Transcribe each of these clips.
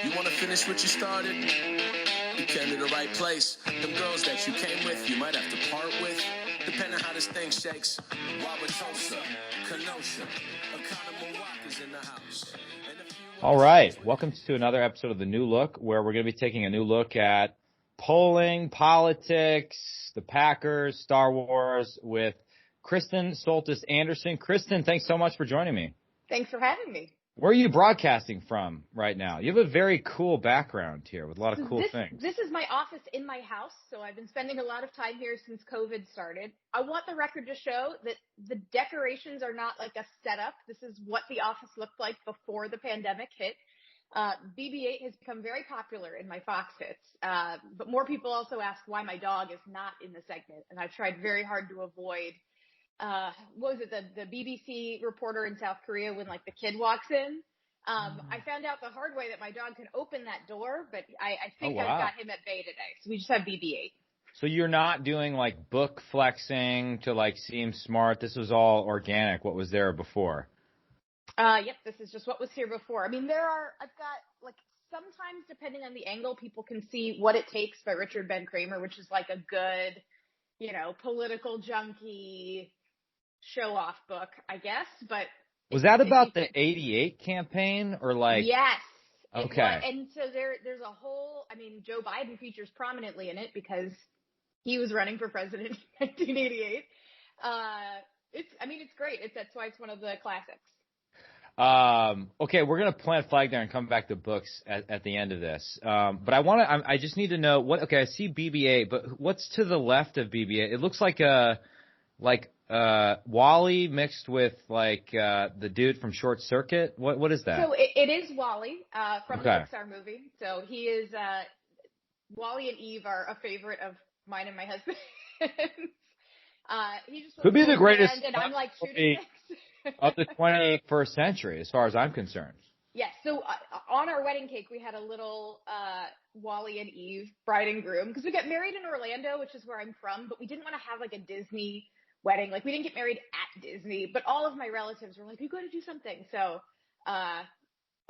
You want to finish what you started? You came to the right place. Them girls that you came with, you might have to part with. Depending on how this thing shakes. Wauwatosa, Kenosha, is in the house. All right. Welcome to another episode of The New Look, where we're going to be taking a new look at polling, politics, the Packers, Star Wars with Kristen Soltis Anderson. Kristen, thanks so much for joining me. Thanks for having me. Where are you broadcasting from right now? You have a very cool background here with a lot of cool things. This is my office in my house, so I've been spending a lot of time here since COVID started. I want the record to show that the decorations are not like a setup. This is what the office looked like before the pandemic hit. BB-8 has become very popular in my Fox hits, but more people also ask why my dog is not in the segment, and I've tried very hard to avoid what was it, the BBC reporter in South Korea when like the kid walks in. I found out the hard way that my dog can open that door, but I think I've got him at bay today. So we just have BB-8. So you're not doing like book flexing to like seem smart. This was all organic. What was there before? Yep. This is just what was here before. I mean, I've got like, sometimes depending on the angle, people can see What It Takes by Richard Ben Kramer, which is like a good, political junkie show off book, I guess, but was that about the 88 campaign or like? Yes. Okay. And so there's a whole, Joe Biden features prominently in it because he was running for president in 1988. It's great. That's why it's one of the classics. Okay, we're going to plant a flag there and come back to books at the end of this. But I just need to know I see BB-8, but what's to the left of BB-8? It looks like Wally mixed with the dude from Short Circuit. What is that? So it is Wally from the Pixar movie. So he is Wally and Eve are a favorite of mine and my husband. He just could be the greatest and I'm like shooting of the 21st century, as far as I'm concerned. Yes. So on our wedding cake, we had a little Wally and Eve bride and groom because we got married in Orlando, which is where I'm from, but we didn't want to have like a Disney wedding. Like we didn't get married at Disney, but all of my relatives were like, "We got to do something." So a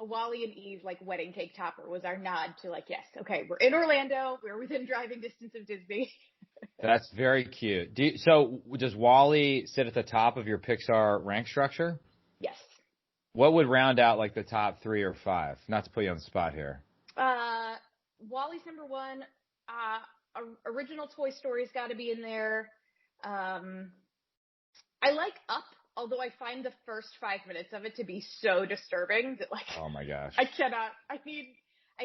Wally and Eve like wedding cake topper was our nod to like, yes, okay, we're in Orlando, we're within driving distance of Disney. That's very cute. So does Wally sit at the top of your Pixar rank structure? Yes. What would round out like the top 3 or 5? Not to put you on the spot here. Wally's number 1. Original Toy Story's got to be in there. I like Up, although I find the first 5 minutes of it to be so disturbing that like, oh my gosh, I cannot. I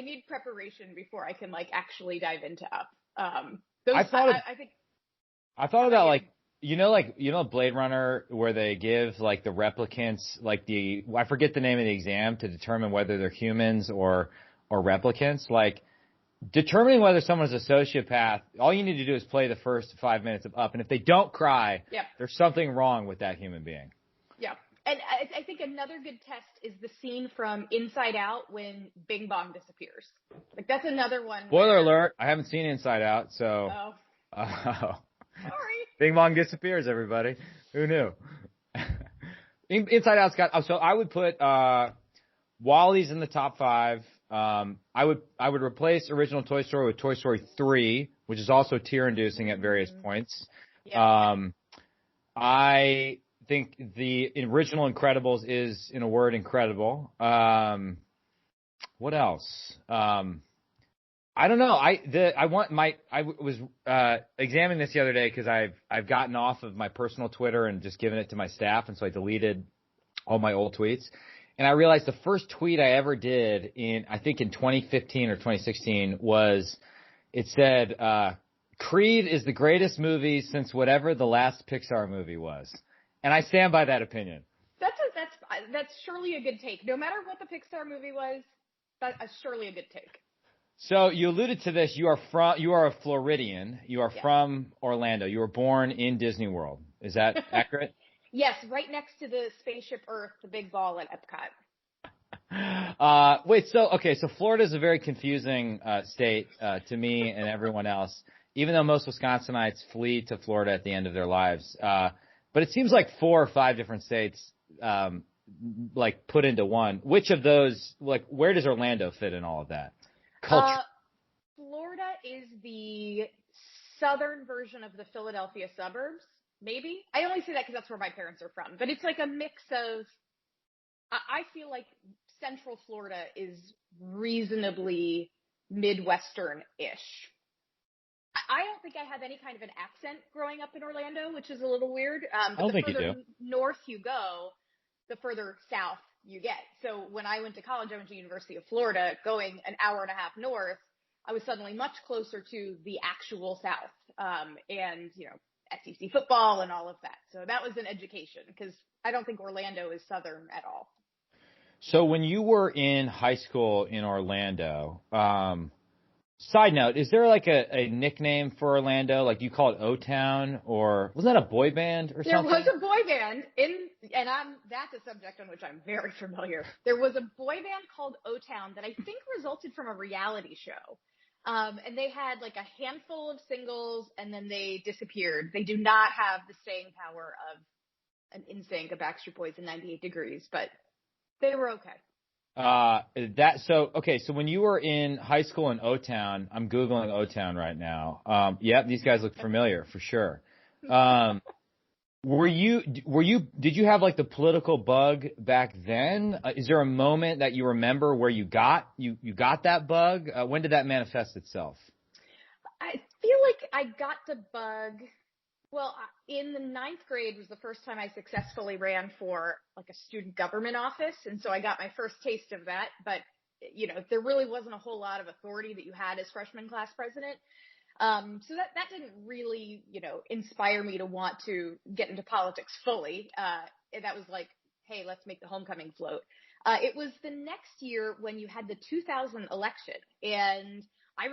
need preparation before I can like actually dive into Up. I thought about like Blade Runner, where they give like the replicants I forget the name of the exam to determine whether they're humans or replicants. Like determining whether someone's a sociopath, all you need to do is play the first 5 minutes of Up, and if they don't cry, there's something wrong with that human being. Yeah. And I think another good test is the scene from Inside Out when Bing Bong disappears. Like, that's another one. Spoiler alert, I haven't seen Inside Out, so. Sorry. Bing Bong disappears, everybody. Who knew? Inside Out's got, so I would put Wally's in the top 5. I would replace original Toy Story with Toy Story 3, which is also tear-inducing at various points. Yeah. I think the original Incredibles is, in a word, incredible. What else? I don't know. I was examining this the other day because I've gotten off of my personal Twitter and just given it to my staff, and so I deleted all my old tweets. And I realized the first tweet I ever did in 2015 or 2016 was, it said, Creed is the greatest movie since whatever the last Pixar movie was. And I stand by that opinion. That's surely a good take. No matter what the Pixar movie was, that's surely a good take. So you alluded to this. You are a Floridian. You are from Orlando. You were born in Disney World. Is that accurate? Yes, right next to the spaceship Earth, the big ball at Epcot. So Florida is a very confusing state to me and everyone else, even though most Wisconsinites flee to Florida at the end of their lives. But it seems like 4 or 5 different states like put into one, which of those, like, where does Orlando fit in all of that? Culture. Florida is the southern version of the Philadelphia suburbs, maybe. I only say that because that's where my parents are from. But it's like a mix of, I feel like Central Florida is reasonably Midwestern-ish. I don't think I have any kind of an accent growing up in Orlando, which is a little weird. I don't think you do. The further north you go, the further south you get. So when I went to college, I went to University of Florida, going an hour and a half north. I was suddenly much closer to the actual South, and, you know, SEC football and all of that. So that was an education, because I don't think Orlando is Southern at all. So when you were in high school in Orlando, side note, is there like a nickname for Orlando? Like, do you call it O-Town, or was that a boy band or something? There was a boy band that's a subject on which I'm very familiar. There was a boy band called O-Town that I think resulted from a reality show. And they had like a handful of singles, and then they disappeared. They do not have the staying power of an NSYNC, a Backstreet Boys, and 98 Degrees, but they were okay. So when you were in high school in O-Town, I'm Googling O-Town right now. Yep, these guys look familiar for sure. Did you have like the political bug back then? Is there a moment that you remember where you got that bug? When did that manifest itself? I feel like I got the bug. Well, in the 9th grade was the first time I successfully ran for like a student government office. And so I got my first taste of that. But, you know, there really wasn't a whole lot of authority that you had as freshman class president. So that didn't really, you know, inspire me to want to get into politics fully. That was like, hey, let's make the homecoming float. It was the next year when you had the 2000 election, and I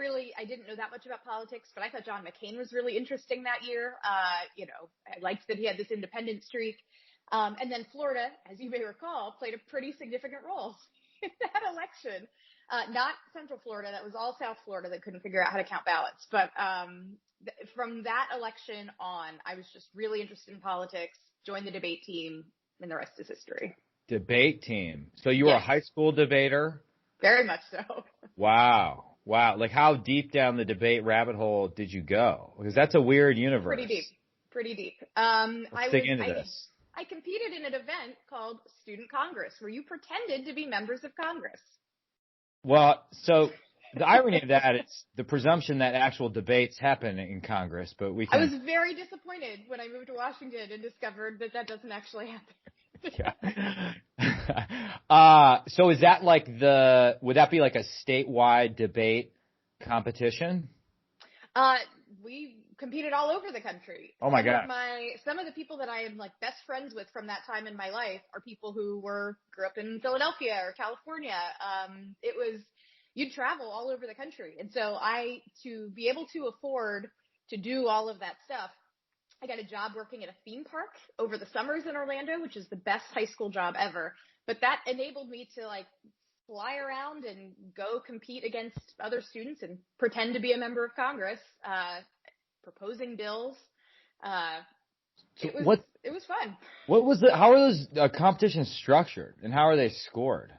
didn't know that much about politics, but I thought John McCain was really interesting that year. You know, I liked that he had this independent streak. And then Florida, as you may recall, played a pretty significant role in that election. Not Central Florida. That was all South Florida that couldn't figure out how to count ballots. But from that election on, I was just really interested in politics, joined the debate team, and the rest is history. Debate team. So you were a high school debater? Very much so. Wow. Like, how deep down the debate rabbit hole did you go? Because that's a weird universe. Pretty deep. Let's dig into this. I competed in an event called Student Congress, where you pretended to be members of Congress. Well, so the irony of that is the presumption that actual debates happen in Congress, but I was very disappointed when I moved to Washington and discovered that doesn't actually happen. So is that like would that be like a statewide debate competition? We competed all over the country. Oh my God. Some of the people that I am like best friends with from that time in my life are people who grew up in Philadelphia or California. You'd travel all over the country. And so to be able to afford to do all of that stuff, I got a job working at a theme park over the summers in Orlando, which is the best high school job ever. But that enabled me to like fly around and go compete against other students and pretend to be a member of Congress, proposing bills. It was fun. How are those competitions structured, and how are they scored?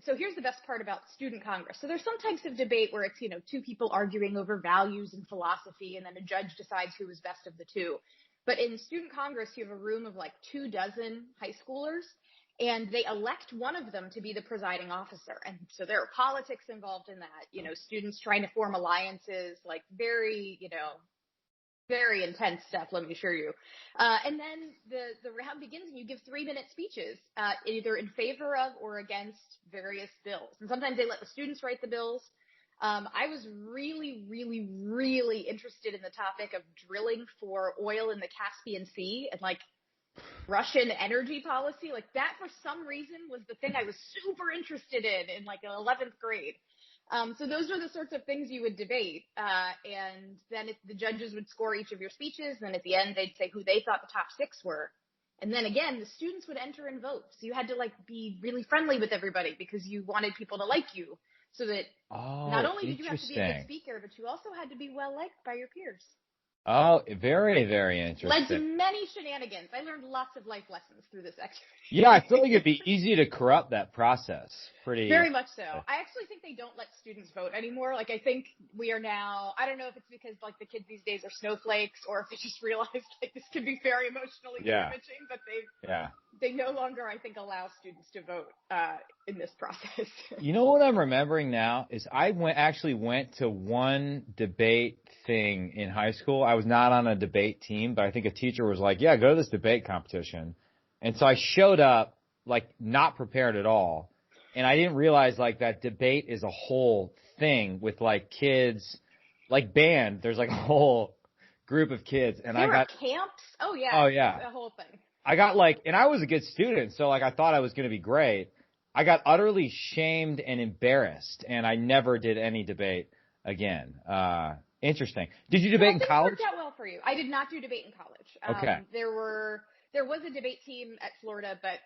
So here's the best part about Student Congress. So there's some types of debate where it's, you know, two people arguing over values and philosophy, and then a judge decides who is best of the two. But in Student Congress, you have a room of like 24 high schoolers, and they elect one of them to be the presiding officer. And so there are politics involved in that, you know, students trying to form alliances, like very, you know, very intense stuff, let me assure you. And then the round begins and you give 3-minute speeches, either in favor of or against various bills. And sometimes they let the students write the bills. I was really, really, really interested in the topic of drilling for oil in the Caspian Sea and like Russian energy policy. Like that, for some reason, was the thing I was super interested in like 11th grade. So those are the sorts of things you would debate. And then the judges would score each of your speeches. And then at the end, they'd say who they thought the top 6 were. And then again, the students would enter and vote. So you had to like be really friendly with everybody because you wanted people to like you. So that not only did you have to be a good speaker, but you also had to be well liked by your peers. Oh, very, very Led to interesting. many shenanigans. I learned lots of life lessons through this activity. Yeah, I feel like it'd be easy to corrupt that process. Very much so. I actually think they don't let students vote anymore. Like, I think we are now, I don't know if it's because, like, the kids these days are snowflakes or if they just realized, like, this can be very emotionally damaging, but they no longer, I think, allow students to vote in this process. You know what I'm remembering now is I actually went to one debate thing in high school. I was not on a debate team, but I think a teacher was like, yeah, go to this debate competition. And so I showed up, like, not prepared at all. And I didn't realize, like, that debate is a whole thing with, like, kids, like, band. There's, like, a whole group of kids. And there were camps? Oh, yeah. Oh, yeah. The whole thing. I got, like, and I was a good student, so, like, I thought I was going to be great. I got utterly shamed and embarrassed, and I never did any debate again. Interesting. Did you debate in college? Worked out well for you. I did not do debate in college. Okay. There was a debate team at Florida, but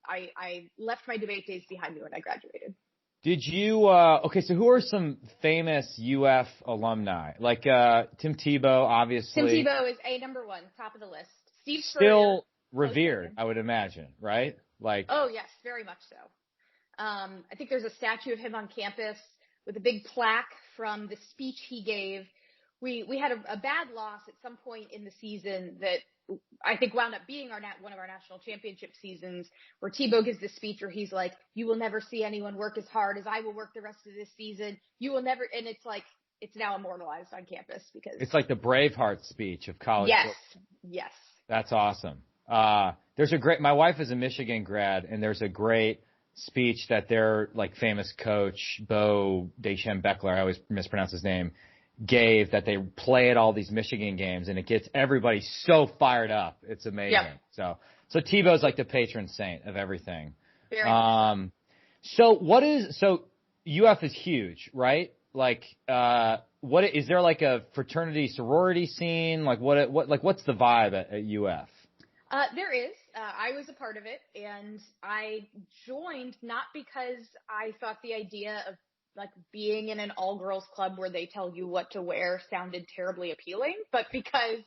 I left my debate days behind me when I graduated. Did you? Okay, so who are some famous UF alumni? Like Tim Tebow, obviously. Tim Tebow is number one, top of the list. Steve Still revered, I would imagine, right? Like. Oh yes, very much so. I think there's a statue of him on campus with a big plaque from the speech he gave. We had a bad loss at some point in the season that I think wound up being one of our national championship seasons, where Tebow gives this speech where he's like, "You will never see anyone work as hard as I will work the rest of this season. You will never," and it's like, it's now immortalized on campus because it's like the Braveheart speech of college. Yes. That's awesome. My wife is a Michigan grad, and there's a great speech that their, like, famous coach, Bo Deschamps-Beckler, I always mispronounce his name, gave, that they play at all these Michigan games, and it gets everybody so fired up. It's amazing. Yep. So Tebow's like the patron saint of everything. Very nice. So UF is huge, right? Like, is there like a fraternity sorority scene? Like what's the vibe at UF? There is. I was a part of it, and I joined not because I thought the idea of, like, being in an all-girls club where they tell you what to wear sounded terribly appealing, but because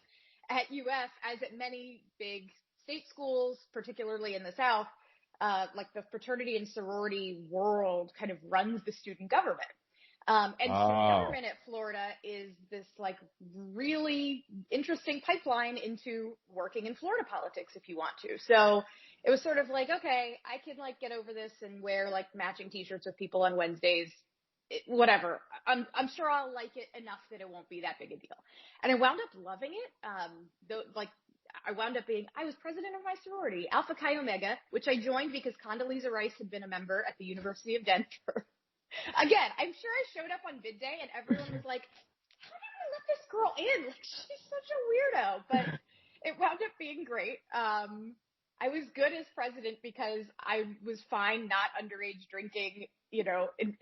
at UF, as at many big state schools, particularly in the South, like, the fraternity and sorority world kind of runs the student government. Student government at Florida is this, like, really interesting pipeline into working in Florida politics if you want to. So it was sort of like, okay, I can, like, get over this and wear, like, matching t-shirts with people on Wednesdays. Whatever. I'm sure I'll like it enough that it won't be that big a deal. And I wound up loving it. I was president of my sorority, Alpha Chi Omega, which I joined because Condoleezza Rice had been a member at the University of Denver. Again, I'm sure I showed up on bid day and everyone was like, how did we let this girl in? Like, she's such a weirdo. But it wound up being great. I was good as president because I was fine not underage drinking,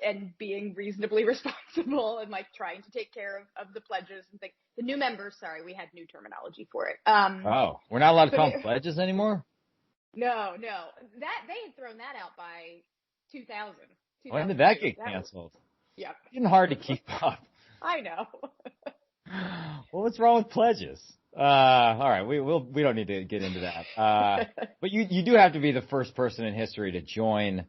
and being reasonably responsible and, like, trying to take care of the pledges and things. The new members, sorry, we had new terminology for it. We're not allowed to call them pledges anymore? No. That they had thrown that out by 2000. When did that get canceled? Yep. It's getting hard to keep up. I know. Well, what's wrong with pledges? All right, we don't need to get into that. But you do have to be the first person in history to join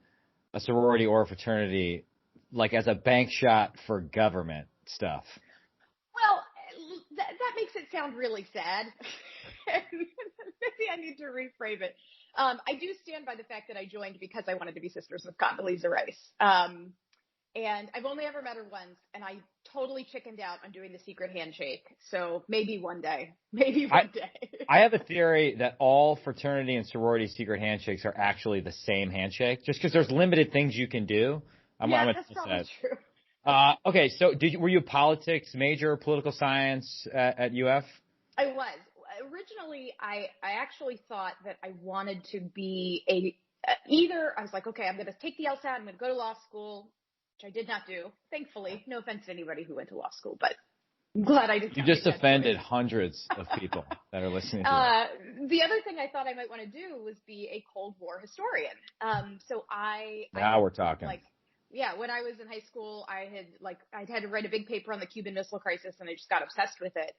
a sorority or a fraternity, like, as a bank shot for government stuff. Well, that makes it sound really sad. Maybe I need to reframe it. I do stand by the fact that I joined because I wanted to be sisters with Condoleezza Rice. And I've only ever met her once, and I totally chickened out on doing the secret handshake. So maybe one day. I have a theory that all fraternity and sorority secret handshakes are actually the same handshake, just because there's limited things you can do. That's probably true. Okay, so were you a politics major, political science at UF? I was. Originally, I actually thought that I wanted to be either I was like, okay, I'm going to take the LSAT, I'm going to go to law school, which I did not do, thankfully. No offense to anybody who went to law school, but I'm glad I did. You just offended hundreds of people that are listening to you. The other thing I thought I might want to do was be a Cold War historian. Now we're talking. When I was in high school, I'd had to write a big paper on the Cuban Missile Crisis, and I just got obsessed with it.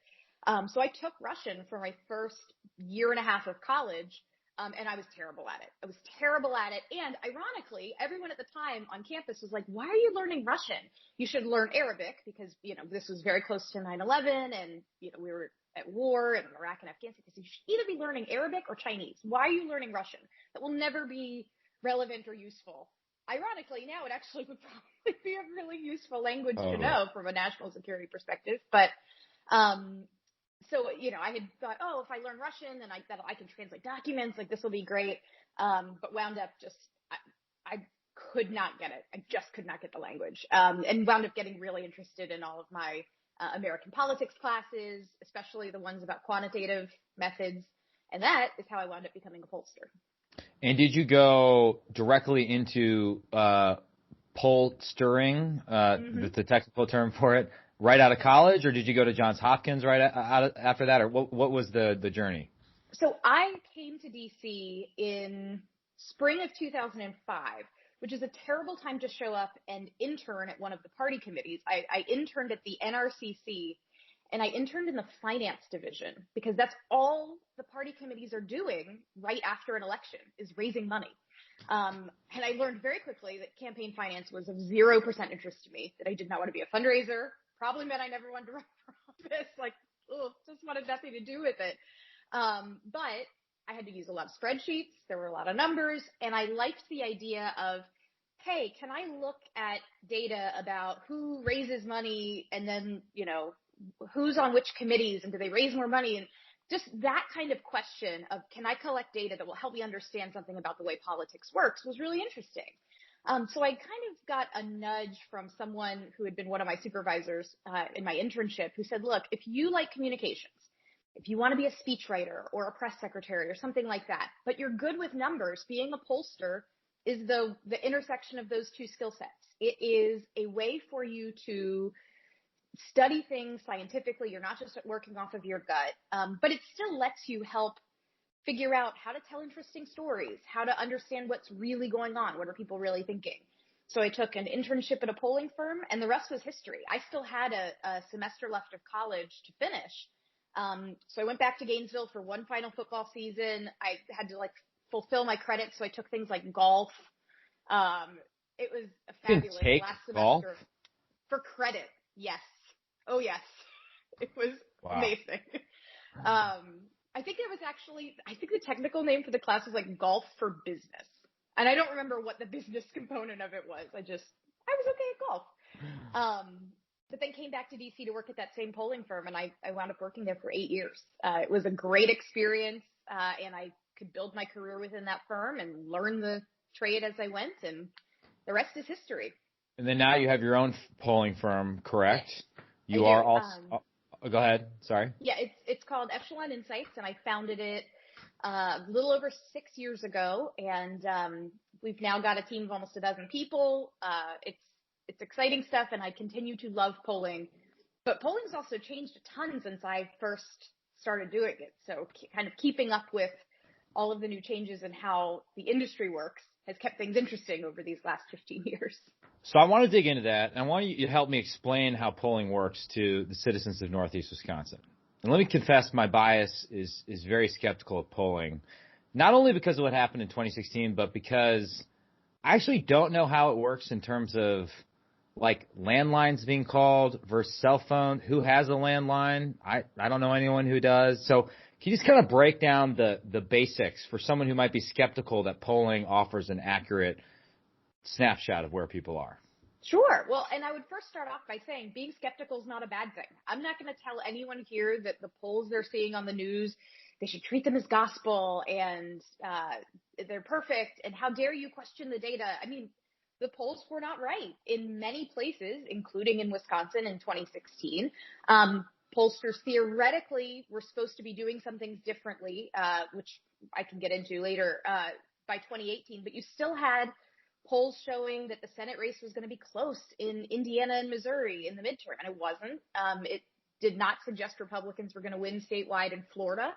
So I took Russian for my first year and a half of college. And I was terrible at it. And ironically, everyone at the time on campus was like, why are you learning Russian? You should learn Arabic because, this was very close to 9/11 and, we were at war in Iraq and Afghanistan. So you should either be learning Arabic or Chinese. Why are you learning Russian? That will never be relevant or useful. Ironically, now it actually would probably be a really useful language to know from a national security perspective. But, so, I had thought, if I learn Russian, then I can translate documents, like this will be great. But wound up I could not get it. I just could not get the language. And wound up getting really interested in all of my American politics classes, especially the ones about quantitative methods. And that is how I wound up becoming a pollster. And did you go directly into pollstering, the technical term for it, right out of college, or did you go to Johns Hopkins right out after that, or what was the journey? So I came to DC in spring of 2005, which is a terrible time to show up and intern at one of the party committees. I interned at the NRCC, and I interned in the finance division because that's all the party committees are doing right after an election is raising money. And I learned very quickly that campaign finance was of 0% interest to me, that I did not want to be a fundraiser. Probably meant I never wanted to run for office, just wanted nothing to do with it. But I had to use a lot of spreadsheets. There were a lot of numbers, and I liked the idea of, hey, can I look at data about who raises money and then, who's on which committees and do they raise more money? And just that kind of question of, can I collect data that will help me understand something about the way politics works was really interesting. So I kind of got a nudge from someone who had been one of my supervisors in my internship who said, look, if you like communications, if you want to be a speechwriter or a press secretary or something like that, but you're good with numbers, being a pollster is the intersection of those two skill sets. It is a way for you to study things scientifically. You're not just working off of your gut, but it still lets you help figure out how to tell interesting stories, how to understand what's really going on. What are people really thinking? So I took an internship at a polling firm, and the rest was history. I still had a semester left of college to finish. So I went back to Gainesville for one final football season. I had to fulfill my credits. So I took things like golf. It was a fabulous last semester golf? For credit. Yes. Oh yes. It was amazing. I think the technical name for the class was golf for business. And I don't remember what the business component of it was. I was okay at golf. But then came back to DC to work at that same polling firm, and I wound up working there for 8 years. It was a great experience, and I could build my career within that firm and learn the trade as I went, and the rest is history. And then now you have your own polling firm, correct? You are also go ahead. Sorry. Yeah, it's called Echelon Insights, and I founded it a little over 6 years ago, and we've now got a team of almost 12 people. It's exciting stuff, and I continue to love polling. But polling's also changed a ton since I first started doing it. So kind of keeping up with all of the new changes in how the industry works has kept things interesting over these last 15 years. So I want to dig into that, and I want you to help me explain how polling works to the citizens of Northeast Wisconsin. And let me confess, my bias is very skeptical of polling, not only because of what happened in 2016, but because I actually don't know how it works in terms of landlines being called versus cell phone. Who has a landline? I don't know anyone who does. So can you just kind of break down the basics for someone who might be skeptical that polling offers an accurate snapshot of where people are? Sure. Well, and I would first start off by saying being skeptical is not a bad thing. I'm not going to tell anyone here that the polls they're seeing on the news, they should treat them as gospel and they're perfect. And how dare you question the data? I mean, the polls were not right in many places, including in Wisconsin in 2016. Pollsters theoretically were supposed to be doing some things differently, which I can get into later, by 2018, but you still had polls showing that the Senate race was going to be close in Indiana and Missouri in the midterm, and it wasn't. It did not suggest Republicans were going to win statewide in Florida.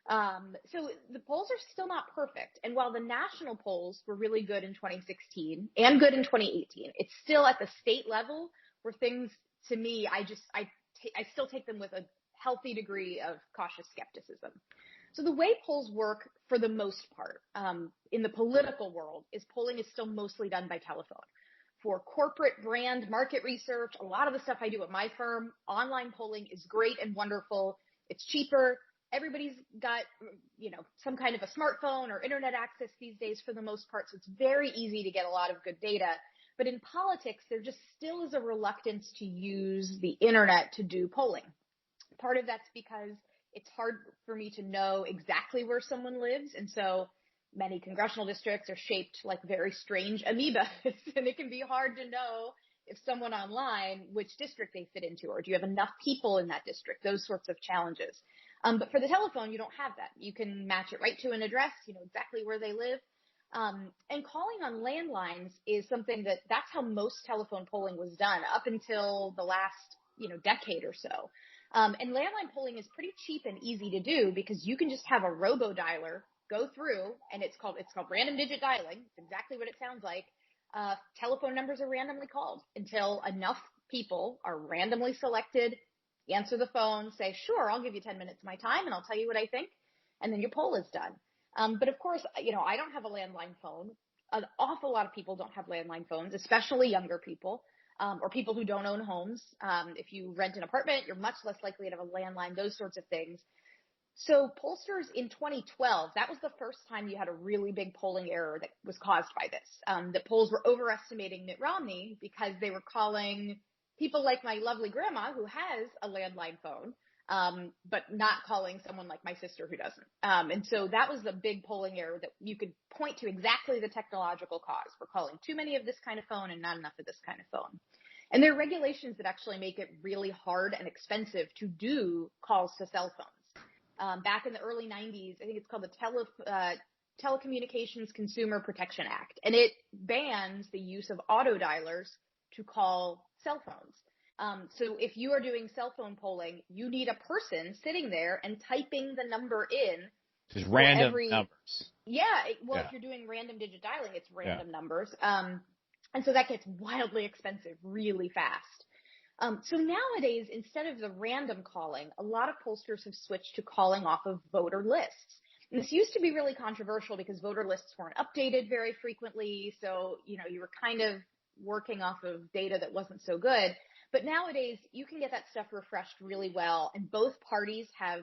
So the polls are still not perfect. And while the national polls were really good in 2016 and good in 2018, it's still at the state level where things, to me, I still take them with a healthy degree of cautious skepticism. So the way polls work for the most part in the political world is polling is still mostly done by telephone. For corporate brand market research, a lot of the stuff I do at my firm, online polling is great and wonderful. It's cheaper. Everybody's got, some kind of a smartphone or internet access these days for the most part. So it's very easy to get a lot of good data. But in politics, there just still is a reluctance to use the internet to do polling. Part of that's because it's hard for me to know exactly where someone lives. And so many congressional districts are shaped like very strange amoebas. And it can be hard to know if someone online, which district they fit into, or do you have enough people in that district, those sorts of challenges. But for the telephone, you don't have that. You can match it right to an address, exactly where they live. And calling on landlines is something that's how most telephone polling was done up until the last, decade or so. And landline polling is pretty cheap and easy to do because you can just have a robo-dialer go through, and it's called random digit dialing. It's exactly what it sounds like. Telephone numbers are randomly called until enough people are randomly selected, answer the phone, say, sure, I'll give you 10 minutes of my time and I'll tell you what I think. And then your poll is done. But of course, I don't have a landline phone. An awful lot of people don't have landline phones, especially younger people. Or people who don't own homes. If you rent an apartment, you're much less likely to have a landline, those sorts of things. So pollsters in 2012, that was the first time you had a really big polling error that was caused by this. The polls were overestimating Mitt Romney because they were calling people like my lovely grandma who has a landline phone, but not calling someone like my sister who doesn't. And so that was the big polling error that you could point to exactly the technological cause. We're calling too many of this kind of phone and not enough of this kind of phone. And there are regulations that actually make it really hard and expensive to do calls to cell phones. Back in the early 90s, I think it's called the Telecommunications Consumer Protection Act, and it bans the use of auto dialers to call cell phones. So if you are doing cell phone polling, you need a person sitting there and typing the number in. Just random numbers. Yeah. If you're doing random digit dialing, it's random numbers. And so that gets wildly expensive really fast. So nowadays, instead of the random calling, a lot of pollsters have switched to calling off of voter lists. And this used to be really controversial because voter lists weren't updated very frequently. So, you were kind of working off of data that wasn't so good. But nowadays, you can get that stuff refreshed really well. And both parties have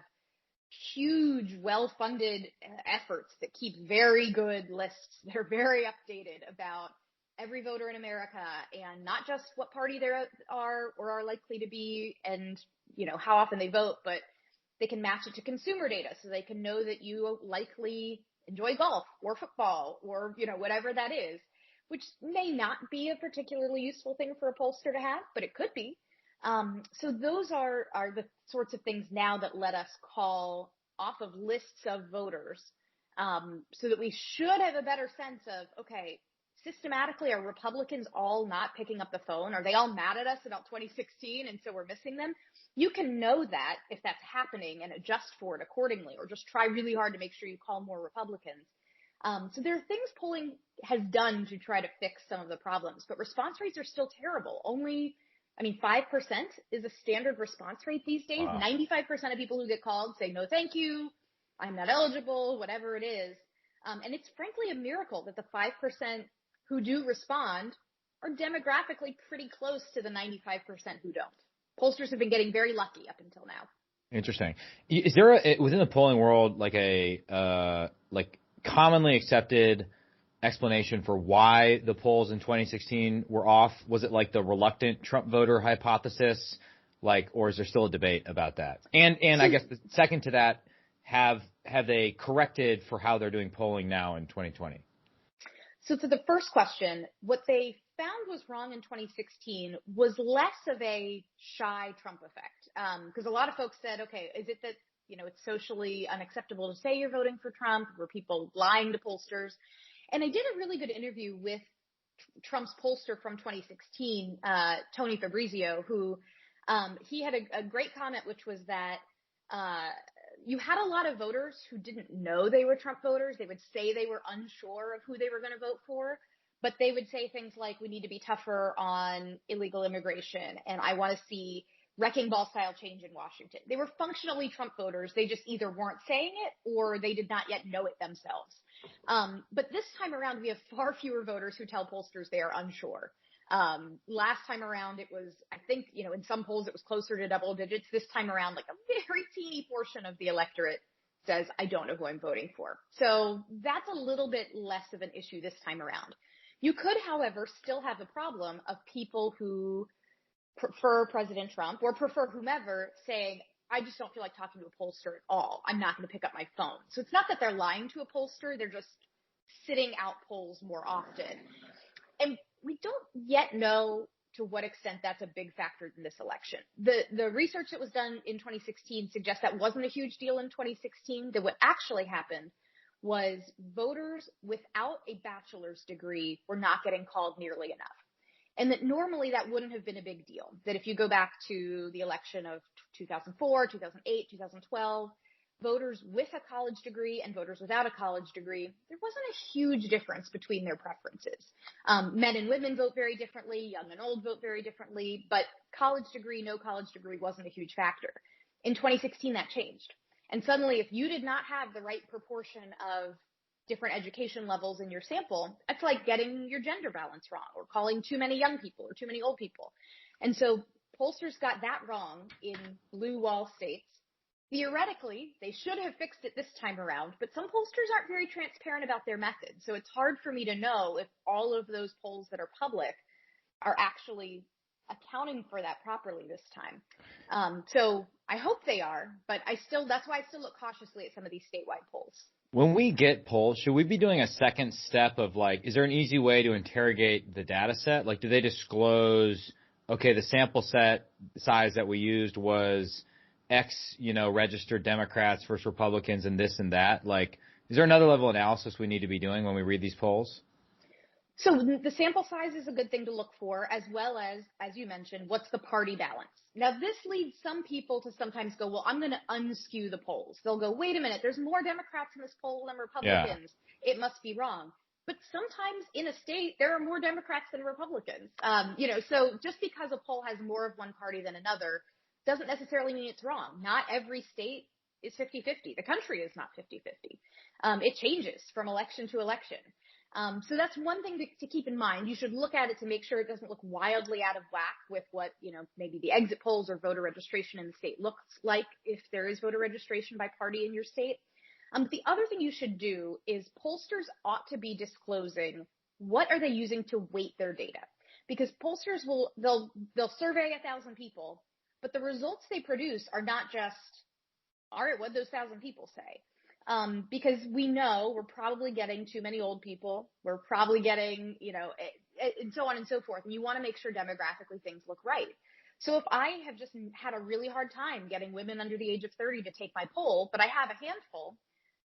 huge, well-funded efforts that keep very good lists. They're very updated about every voter in America, and not just what party they are or are likely to be and, how often they vote, but they can match it to consumer data so they can know that you likely enjoy golf or football or, whatever that is, which may not be a particularly useful thing for a pollster to have, but it could be. So those are the sorts of things now that let us call off of lists of voters, so that we should have a better sense of, okay, systematically, are Republicans all not picking up the phone? Are they all mad at us about 2016 and so we're missing them? You can know that if that's happening and adjust for it accordingly, or just try really hard to make sure you call more Republicans. So there are things polling has done to try to fix some of the problems, but response rates are still terrible. 5% is a standard response rate these days. Wow. 95% of people who get called say, no, thank you, I'm not eligible, whatever it is. And it's frankly a miracle that the 5% who do respond are demographically pretty close to the 95% who don't. Pollsters have been getting very lucky up until now. Interesting. Is there within the polling world like a commonly accepted explanation for why the polls in 2016 were off? Was it like the reluctant Trump voter hypothesis, or is there still a debate about that? And I guess the second to that, have they corrected for how they're doing polling now in 2020? So to the first question, what they found was wrong in 2016 was less of a shy Trump effect. Because a lot of folks said, okay, is it that, it's socially unacceptable to say you're voting for Trump? Were people lying to pollsters? And I did a really good interview with Trump's pollster from 2016, Tony Fabrizio, who he had a great comment, which was that you had a lot of voters who didn't know they were Trump voters. They would say they were unsure of who they were going to vote for, but they would say things like, we need to be tougher on illegal immigration, and I want to see wrecking ball style change in Washington. They were functionally Trump voters. They just either weren't saying it or they did not yet know it themselves. But this time around, we have far fewer voters who tell pollsters they are unsure. Last time around, it was, I think, in some polls, it was closer to double digits. This time around, like a very teeny portion of the electorate says, I don't know who I'm voting for. So that's a little bit less of an issue this time around. You could, however, still have the problem of people who prefer President Trump or prefer whomever saying, I just don't feel like talking to a pollster at all. I'm not going to pick up my phone. So it's not that they're lying to a pollster. They're just sitting out polls more often. And we don't yet know to what extent that's a big factor in this election. The research that was done in 2016 suggests that wasn't a huge deal in 2016, that what actually happened was voters without a bachelor's degree were not getting called nearly enough. And that normally that wouldn't have been a big deal. That if you go back to the election of 2004, 2008, 2012, voters with a college degree and voters without a college degree, there wasn't a huge difference between their preferences. Men and women vote very differently, young and old vote very differently, but college degree, no college degree wasn't a huge factor. In 2016, that changed. And suddenly, if you did not have the right proportion of different education levels in your sample, it's like getting your gender balance wrong or calling too many young people or too many old people. And so pollsters got that wrong in blue wall states. Theoretically, they should have fixed it this time around, but some pollsters aren't very transparent about their methods. So it's hard for me to know if all of those polls that are public are actually accounting for that properly this time. So I hope they are, but that's why I still look cautiously at some of these statewide polls. When we get polls, should we be doing a second step of is there an easy way to interrogate the data set? Like, do they disclose, okay, the sample set size that we used was X, registered Democrats versus Republicans and this and that? Like, is there another level of analysis we need to be doing when we read these polls? So the sample size is a good thing to look for, as well as you mentioned, what's the party balance? Now, this leads some people to sometimes go, well, I'm going to unskew the polls. They'll go, wait a minute, there's more Democrats in this poll than Republicans. Yeah. It must be wrong. But sometimes in a state, there are more Democrats than Republicans. So just because a poll has more of one party than another doesn't necessarily mean it's wrong. Not every state is 50-50. The country is not 50-50. It changes from election to election. So that's one thing to keep in mind. You should look at it to make sure it doesn't look wildly out of whack with what, maybe the exit polls or voter registration in the state looks like if there is voter registration by party in your state. But the other thing you should do is pollsters ought to be disclosing what are they using to weight their data, because pollsters they'll survey 1,000 people, but the results they produce are not just, all right, what those 1,000 people say. Because we know we're probably getting too many old people. We're probably getting, and so on and so forth. And you want to make sure demographically things look right. So if I have just had a really hard time getting women under the age of 30 to take my poll, but I have a handful,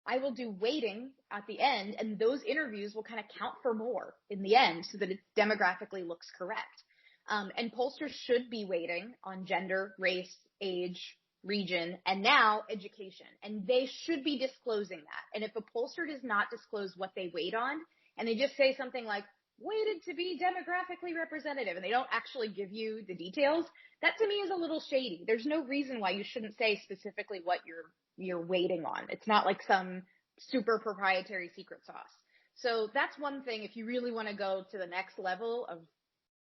I will do weighting at the end, and those interviews will kind of count for more in the end so that it demographically looks correct. And pollsters should be weighting on gender, race, age, region, and now education. And they should be disclosing that. And if a pollster does not disclose what they weight on, and they just say something like, weighted to be demographically representative, and they don't actually give you the details, that to me is a little shady. There's no reason why you shouldn't say specifically what you're weighting on. It's not like some super proprietary secret sauce. So that's one thing. If you really want to go to the next level of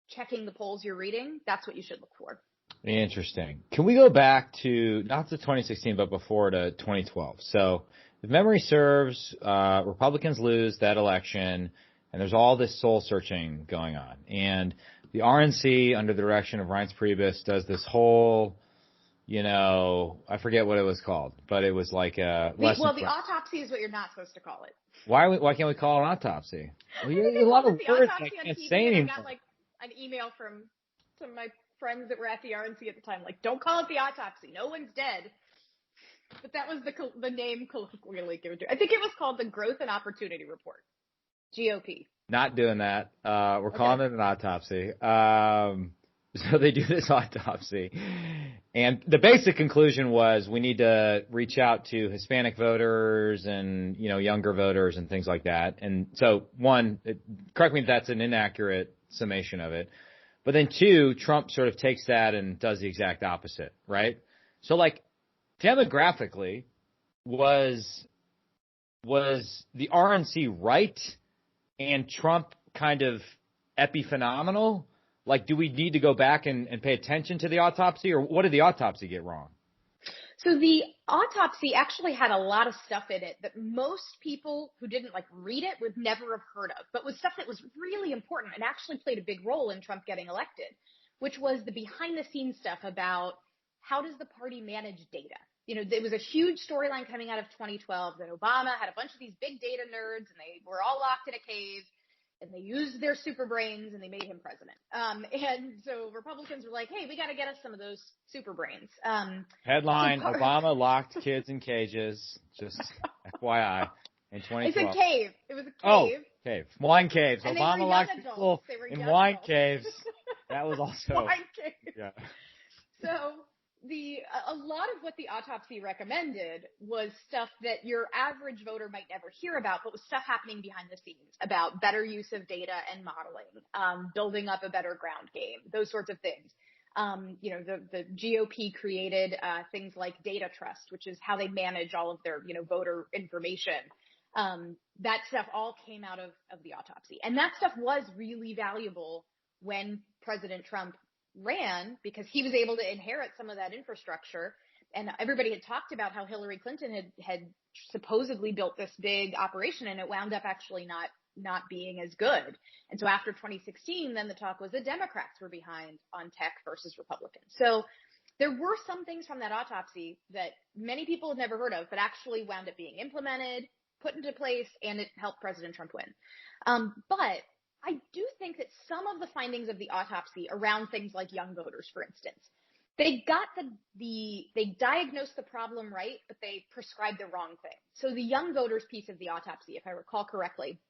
checking the polls you're reading, that's what you should look for. Interesting. Can we go back to, not to 2016, but before to 2012? So if memory serves, Republicans lose that election, and there's all this soul searching going on. And the RNC, under the direction of Reince Priebus, does this whole, I forget what it was called, but it was like a lesson. Well, the autopsy is what you're not supposed to call it. Why can't we call it an autopsy? Well, you have a lot of words I can't say anymore. I got an email from some of my friends that were at the RNC at the time, don't call it the autopsy. No one's dead. But that was the name colloquially given to it. I think it was called the Growth and Opportunity Report, GOP. Not doing that. We're calling it an autopsy. So they do this autopsy. And the basic conclusion was we need to reach out to Hispanic voters and, younger voters and things like that. And so correct me if that's an inaccurate summation of it. But then 2, Trump sort of takes that and does the exact opposite, right? So like demographically, was the RNC right and Trump kind of epiphenomenal? Like, do we need to go back and pay attention to the autopsy, or what did the autopsy get wrong? So the autopsy actually had a lot of stuff in it that most people who didn't like read it would never have heard of, but was stuff that was really important and actually played a big role in Trump getting elected, which was the behind the scenes stuff about how does the party manage data? You know, there was a huge storyline coming out of 2012 that Obama had a bunch of these big data nerds and they were all locked in a cave and they used their super brains and they made him president. And so Republicans were like, hey, we got to get us some of those super brains. Headline, Obama locked kids in cages, just FYI, in 2012. I said cave. It was a cave. Oh, cave. Wine caves. And Obama locked people in wine caves. That was also. Wine caves. Yeah. So a lot of what the autopsy recommended was stuff that your average voter might never hear about, but was stuff happening behind the scenes about better use of data and modeling, building up a better ground game, those sorts of things. You know, the GOP created things like data trust, which is how they manage all of their, you know, voter information. That stuff all came out of the autopsy. And that stuff was really valuable when President Trump ran, because he was able to inherit some of that infrastructure. And everybody had talked about how Hillary Clinton had supposedly built this big operation, and it wound up actually not being as good. And so after 2016, then the talk was the Democrats were behind on tech versus Republicans. So there were some things from that autopsy that many people had never heard of, but actually wound up being implemented, put into place, and it helped President Trump win. But I do think that some of the findings of the autopsy around things like young voters, for instance, they got they diagnosed the problem right, but they prescribed the wrong thing. So the young voters piece of the autopsy, if I recall correctly,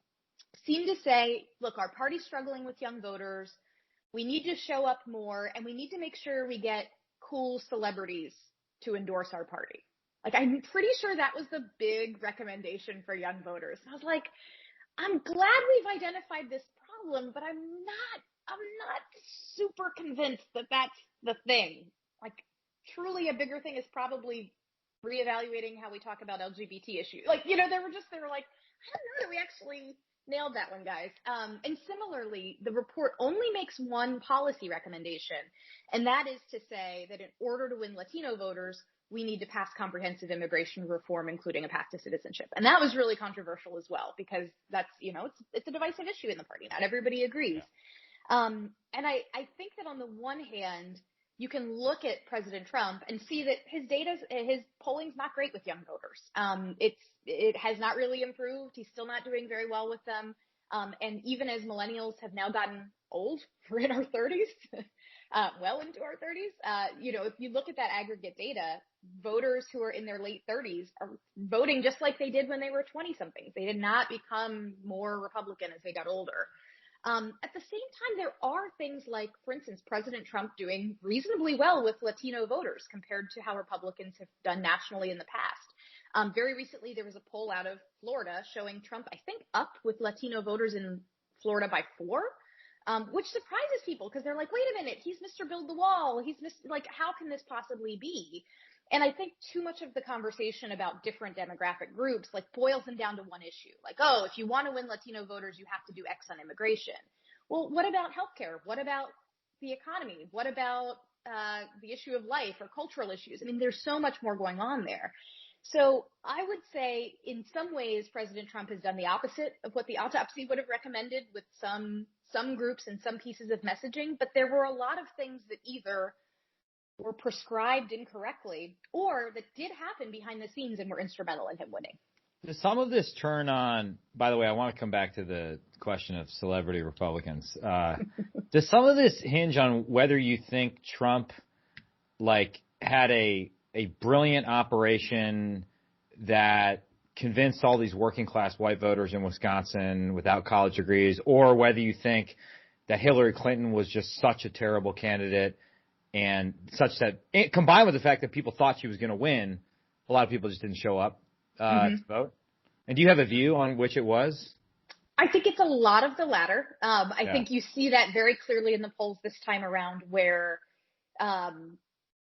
seemed to say, look, our party's struggling with young voters. We need to show up more, and we need to make sure we get cool celebrities to endorse our party. Like, I'm pretty sure that was the big recommendation for young voters. And I was like, I'm glad we've identified this problem, but I'm not super convinced that that's the thing. Like, truly a bigger thing is probably reevaluating how we talk about LGBT issues. Like, you know, they were like, I don't know that we actually nailed that one, guys. And similarly, the report only makes one policy recommendation, and that is to say that in order to win Latino voters, we need to pass comprehensive immigration reform, including a path to citizenship. And that was really controversial as well, because that's, you know, it's a divisive issue in the party. Not everybody agrees. Yeah. And I think that on the one hand, you can look at President Trump and see that his polling's not great with young voters. It has not really improved. He's still not doing very well with them. And even as millennials have now gotten old, we're in our 30s, well into our 30s, you know, if you look at that aggregate data, voters who are in their late 30s are voting just like they did when they were 20-somethings. They did not become more Republican as they got older. At the same time, there are things like, for instance, President Trump doing reasonably well with Latino voters compared to how Republicans have done nationally in the past. Very recently, there was a poll out of Florida showing Trump, I think, up with Latino voters in Florida by 4, which surprises people because they're like, wait a minute, he's Mr. Build the Wall. He's Mr. Like, how can this possibly be? And I think too much of the conversation about different demographic groups like boils them down to one issue. Like, oh, if you want to win Latino voters, you have to do X on immigration. Well, what about healthcare? What about the economy? What about the issue of life or cultural issues? I mean, there's so much more going on there. So I would say in some ways, President Trump has done the opposite of what the autopsy would have recommended with some groups and some pieces of messaging. But there were a lot of things that either were prescribed incorrectly or that did happen behind the scenes and were instrumental in him winning. Does some of this turn on, by the way, I want to come back to the question of celebrity Republicans. Does some of this hinge on whether you think Trump had a brilliant operation that convinced all these working class white voters in Wisconsin without college degrees, or whether you think that Hillary Clinton was just such a terrible candidate and such that, combined with the fact that people thought she was going to win, a lot of people just didn't show up to vote? And do you have a view on which it was? I think it's a lot of the latter. I think you see that very clearly in the polls this time around, where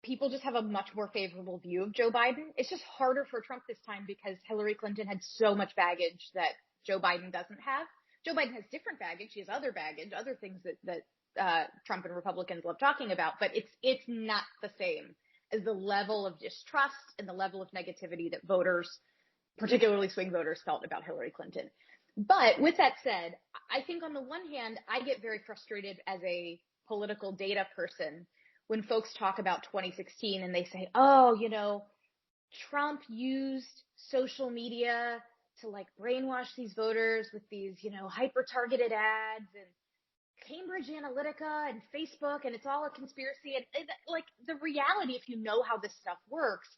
people just have a much more favorable view of Joe Biden. It's just harder for Trump this time because Hillary Clinton had so much baggage that Joe Biden doesn't have. Joe Biden has different baggage. He has other baggage, other things that Trump and Republicans love talking about, but it's not the same as the level of distrust and the level of negativity that voters, particularly swing voters, felt about Hillary Clinton. But with that said, I think on the one hand, I get very frustrated as a political data person when folks talk about 2016 and they say, oh, Trump used social media to like brainwash these voters with these, hyper-targeted ads and Cambridge Analytica and Facebook, and it's all a conspiracy. And like the reality, if you know how this stuff works,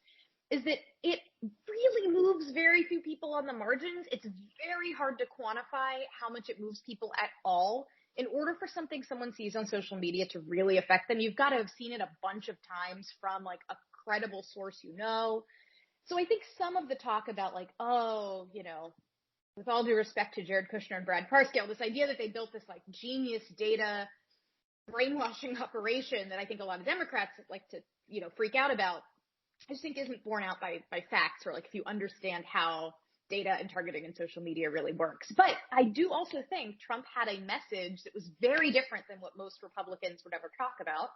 is that it really moves very few people on the margins. It's very hard to quantify how much it moves people at all. In order for something someone sees on social media to really affect them, you've got to have seen it a bunch of times from like a credible source, So I think some of the talk about like, with all due respect to Jared Kushner and Brad Parscale, this idea that they built this like genius data brainwashing operation that I think a lot of Democrats like to, freak out about, I just think isn't borne out by facts, or like if you understand how data and targeting in social media really works. But I do also think Trump had a message that was very different than what most Republicans would ever talk about.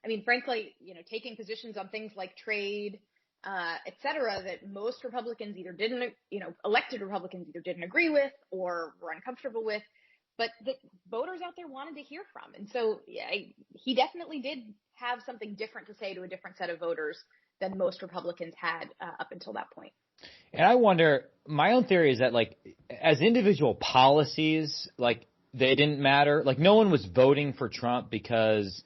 I mean, frankly, taking positions on things like trade, et cetera, that most Republicans either didn't, elected Republicans either didn't agree with or were uncomfortable with, but that voters out there wanted to hear from. And so he definitely did have something different to say to a different set of voters than most Republicans had up until that point. And I wonder, my own theory is that, like, as individual policies, like, they didn't matter. Like, no one was voting for Trump because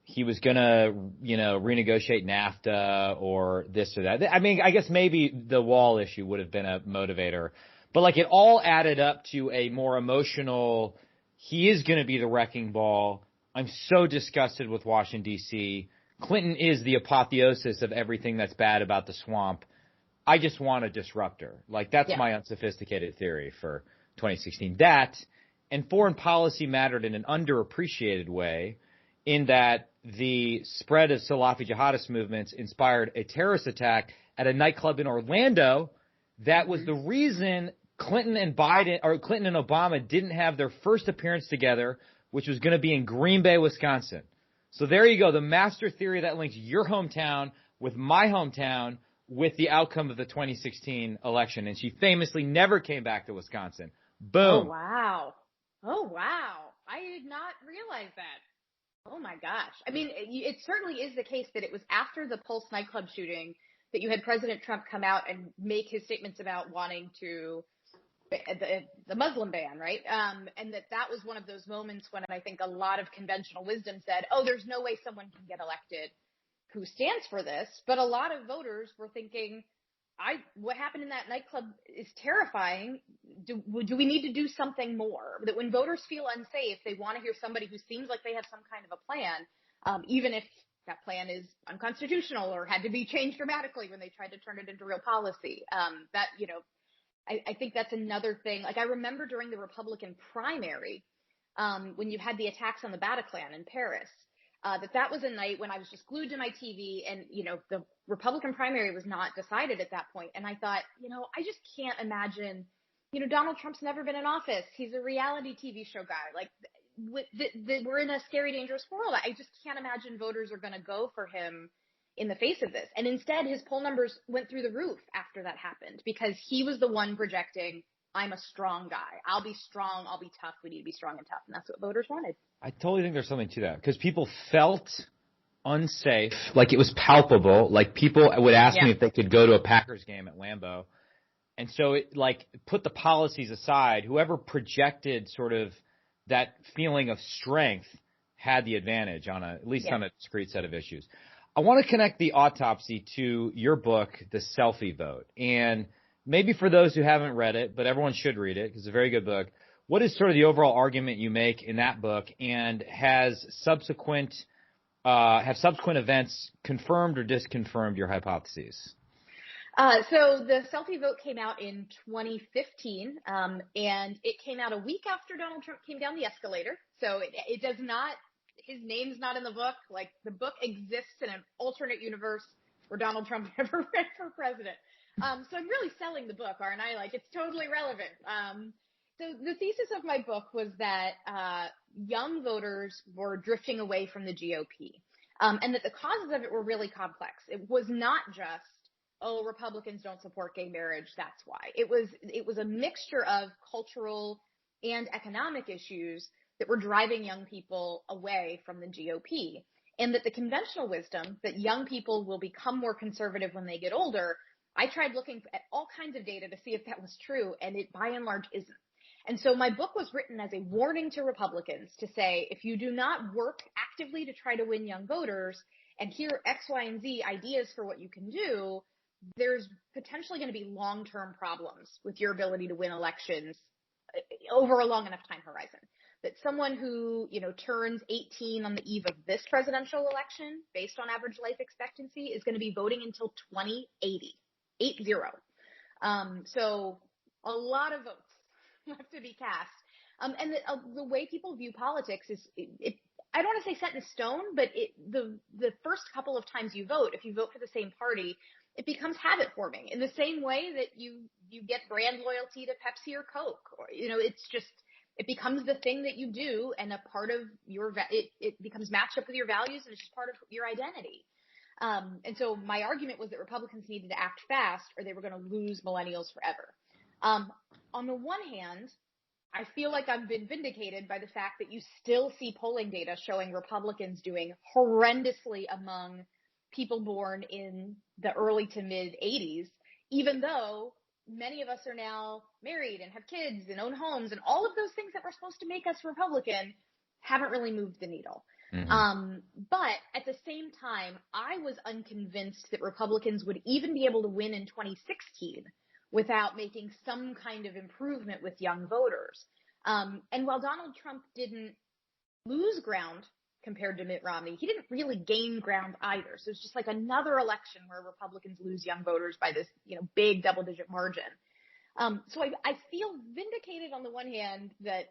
he was going to, renegotiate NAFTA or this or that. I mean, I guess maybe the wall issue would have been a motivator. But, like, it all added up to a more emotional, he is going to be the wrecking ball. I'm so disgusted with Washington, D.C. Clinton is the apotheosis of everything that's bad about the swamp. I just want a disruptor. Like, that's my unsophisticated theory for 2016. That and foreign policy mattered in an underappreciated way, in that the spread of Salafi jihadist movements inspired a terrorist attack at a nightclub in Orlando. That was the reason Clinton and Obama didn't have their first appearance together, which was going to be in Green Bay, Wisconsin. So there you go, the master theory that links your hometown with my hometown with the outcome of the 2016 election. And she famously never came back to Wisconsin. Boom. Oh, wow. I did not realize that. Oh, my gosh. I mean, it certainly is the case that it was after the Pulse nightclub shooting that you had President Trump come out and make his statements about wanting to the Muslim ban, right? And that was one of those moments when I think a lot of conventional wisdom said, oh, there's no way someone can get elected who stands for this. But a lot of voters were thinking, what happened in that nightclub is terrifying. Do we need to do something more? That when voters feel unsafe, they want to hear somebody who seems like they have some kind of a plan, even if that plan is unconstitutional or had to be changed dramatically when they tried to turn it into real policy. I think that's another thing. Like, I remember during the Republican primary, when you had the attacks on the Bataclan in Paris, that was a night when I was just glued to my TV, and, the Republican primary was not decided at that point. And I thought, I just can't imagine, Donald Trump's never been in office. He's a reality TV show guy. Like, we're in a scary, dangerous world. I just can't imagine voters are going to go for him in the face of this. And instead, his poll numbers went through the roof after that happened, because he was the one projecting, I'm a strong guy. I'll be strong. I'll be tough. We need to be strong and tough. And that's what voters wanted. I totally think there's something to that, because people felt unsafe. Like, it was palpable. Like, people would ask me if they could go to a Packers game at Lambeau. And so it, like, put the policies aside. Whoever projected sort of that feeling of strength had the advantage on at least on a discrete set of issues. I want to connect the autopsy to your book, The Selfie Vote. And maybe for those who haven't read it, but everyone should read it because it's a very good book, what is sort of the overall argument you make in that book, and have subsequent events confirmed or disconfirmed your hypotheses? So the Selfie Vote came out in 2015, and it came out a week after Donald Trump came down the escalator. So it does not, his name's not in the book. Like, the book exists in an alternate universe where Donald Trump never ran for president. So I'm really selling the book, aren't I? Like, it's totally relevant. So the thesis of my book was that young voters were drifting away from the GOP, and that the causes of it were really complex. It was not just, oh, Republicans don't support gay marriage, that's why. It was a mixture of cultural and economic issues that were driving young people away from the GOP, and that the conventional wisdom that young people will become more conservative when they get older, I tried looking at all kinds of data to see if that was true, and it by and large isn't. And so my book was written as a warning to Republicans to say, if you do not work actively to try to win young voters and hear X, Y, and Z ideas for what you can do, there's potentially going to be long-term problems with your ability to win elections over a long enough time horizon. That someone who, turns 18 on the eve of this presidential election, based on average life expectancy, is going to be voting until 2080, 80. So a lot of votes have to be cast. And the way people view politics is, I don't want to say set in stone, but the first couple of times you vote, if you vote for the same party, it becomes habit forming in the same way that you get brand loyalty to Pepsi or Coke, or, it becomes the thing that you do, and a part of it becomes matched up with your values, and it's just part of your identity. And so my argument was that Republicans needed to act fast or they were going to lose millennials forever. On the one hand, I feel like I've been vindicated by the fact that you still see polling data showing Republicans doing horrendously among people born in the early to mid 80s, even though many of us are now married and have kids and own homes, and all of those things that were supposed to make us Republican haven't really moved the needle. Mm-hmm. But at the same time, I was unconvinced that Republicans would even be able to win in 2016 without making some kind of improvement with young voters. And while Donald Trump didn't lose ground compared to Mitt Romney, he didn't really gain ground either. So it's just like another election where Republicans lose young voters by this, big double-digit margin. So I feel vindicated on the one hand that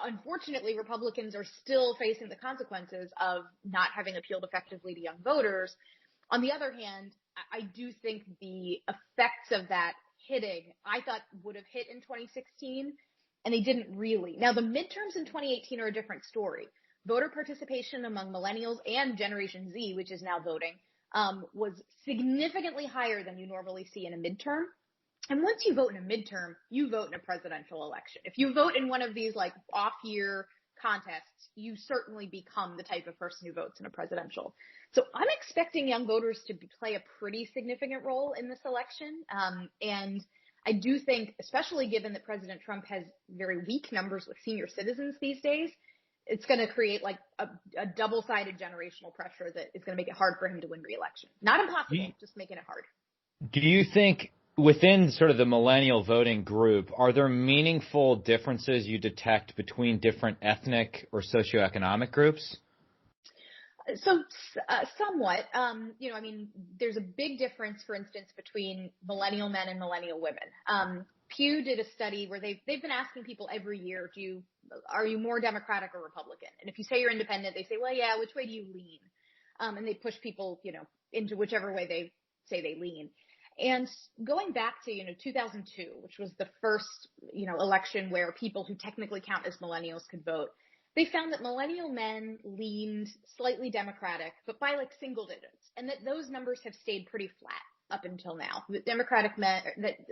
unfortunately Republicans are still facing the consequences of not having appealed effectively to young voters. On the other hand, I do think the effects of that hitting, I thought would have hit in 2016, and they didn't really. Now, the midterms in 2018 are a different story. Voter participation among millennials and Generation Z, which is now voting, was significantly higher than you normally see in a midterm. And once you vote in a midterm, you vote in a presidential election. If you vote in one of these like off-year contests, you certainly become the type of person who votes in a presidential. So I'm expecting young voters to play a pretty significant role in this election. And I do think, especially given that President Trump has very weak numbers with senior citizens these days, it's going to create like a double-sided generational pressure that is going to make it hard for him to win re-election. Not impossible, just making it hard. Do you think within sort of the millennial voting group, are there meaningful differences you detect between different ethnic or socioeconomic groups? So somewhat, there's a big difference, for instance, between millennial men and millennial women. Pew did a study where they've been asking people every year, are you more Democratic or Republican? And if you say you're independent, they say, well, yeah, which way do you lean? And they push people, into whichever way they say they lean. And going back to, 2002, which was the first, election where people who technically count as millennials could vote, they found that millennial men leaned slightly Democratic, but by like single digits, and that those numbers have stayed pretty flat up until now. That Democratic men,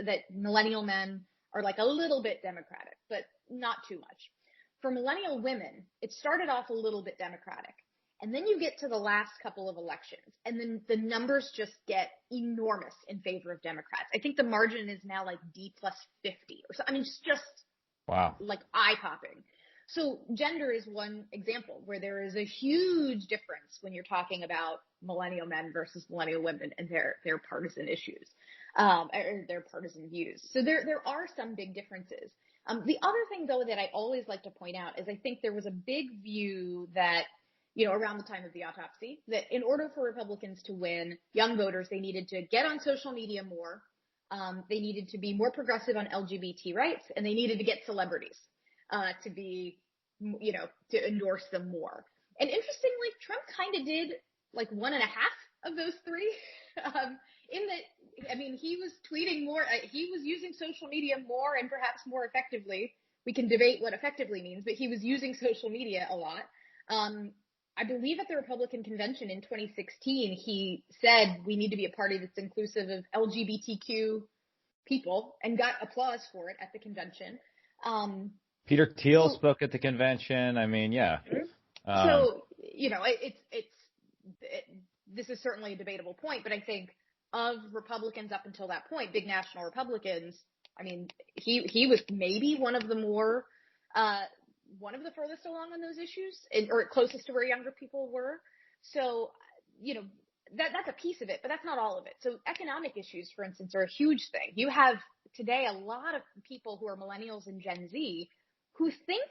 that millennial men are like a little bit Democratic, but not too much. For millennial women, it started off a little bit Democratic. And then you get to the last couple of elections, and then the numbers just get enormous in favor of Democrats. I think the margin is now like D plus 50 or so. I mean, it's just wow, like eye-popping. So gender is one example where there is a huge difference when you're talking about millennial men versus millennial women and their partisan issues, or their partisan views. So there are some big differences. The other thing, though, that I always like to point out is I think there was a big view that around the time of the autopsy, that in order for Republicans to win young voters, they needed to get on social media more. They needed to be more progressive on LGBT rights, and they needed to get celebrities to be, to endorse them more. And interestingly, Trump kind of did like 1.5 of those three. He was tweeting more. He was using social media more and perhaps more effectively. We can debate what effectively means, but he was using social media a lot. I believe at the Republican convention in 2016, he said we need to be a party that's inclusive of LGBTQ people, and got applause for it at the convention. Peter Thiel spoke at the convention. Yeah. This is certainly a debatable point, but I think of Republicans up until that point, big national Republicans, he was maybe one of the furthest along on those issues, or closest to where younger people were. So, that's a piece of it, but that's not all of it. So economic issues, for instance, are a huge thing. You have today a lot of people who are millennials and Gen Z who think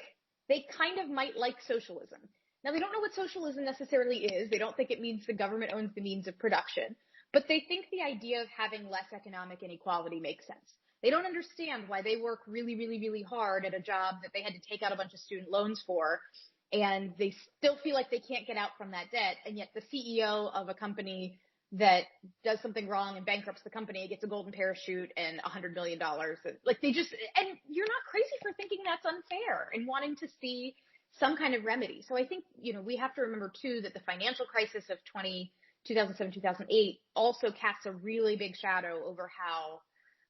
they kind of might like socialism. Now, they don't know what socialism necessarily is. They don't think it means the government owns the means of production, but they think the idea of having less economic inequality makes sense. They don't understand why they work really, really, really hard at a job that they had to take out a bunch of student loans for, and they still feel like they can't get out from that debt, and yet the CEO of a company that does something wrong and bankrupts the company gets a golden parachute and $100 million. And you're not crazy for thinking that's unfair and wanting to see some kind of remedy. So I think, we have to remember too that the financial crisis of 2007, 2008 also casts a really big shadow over how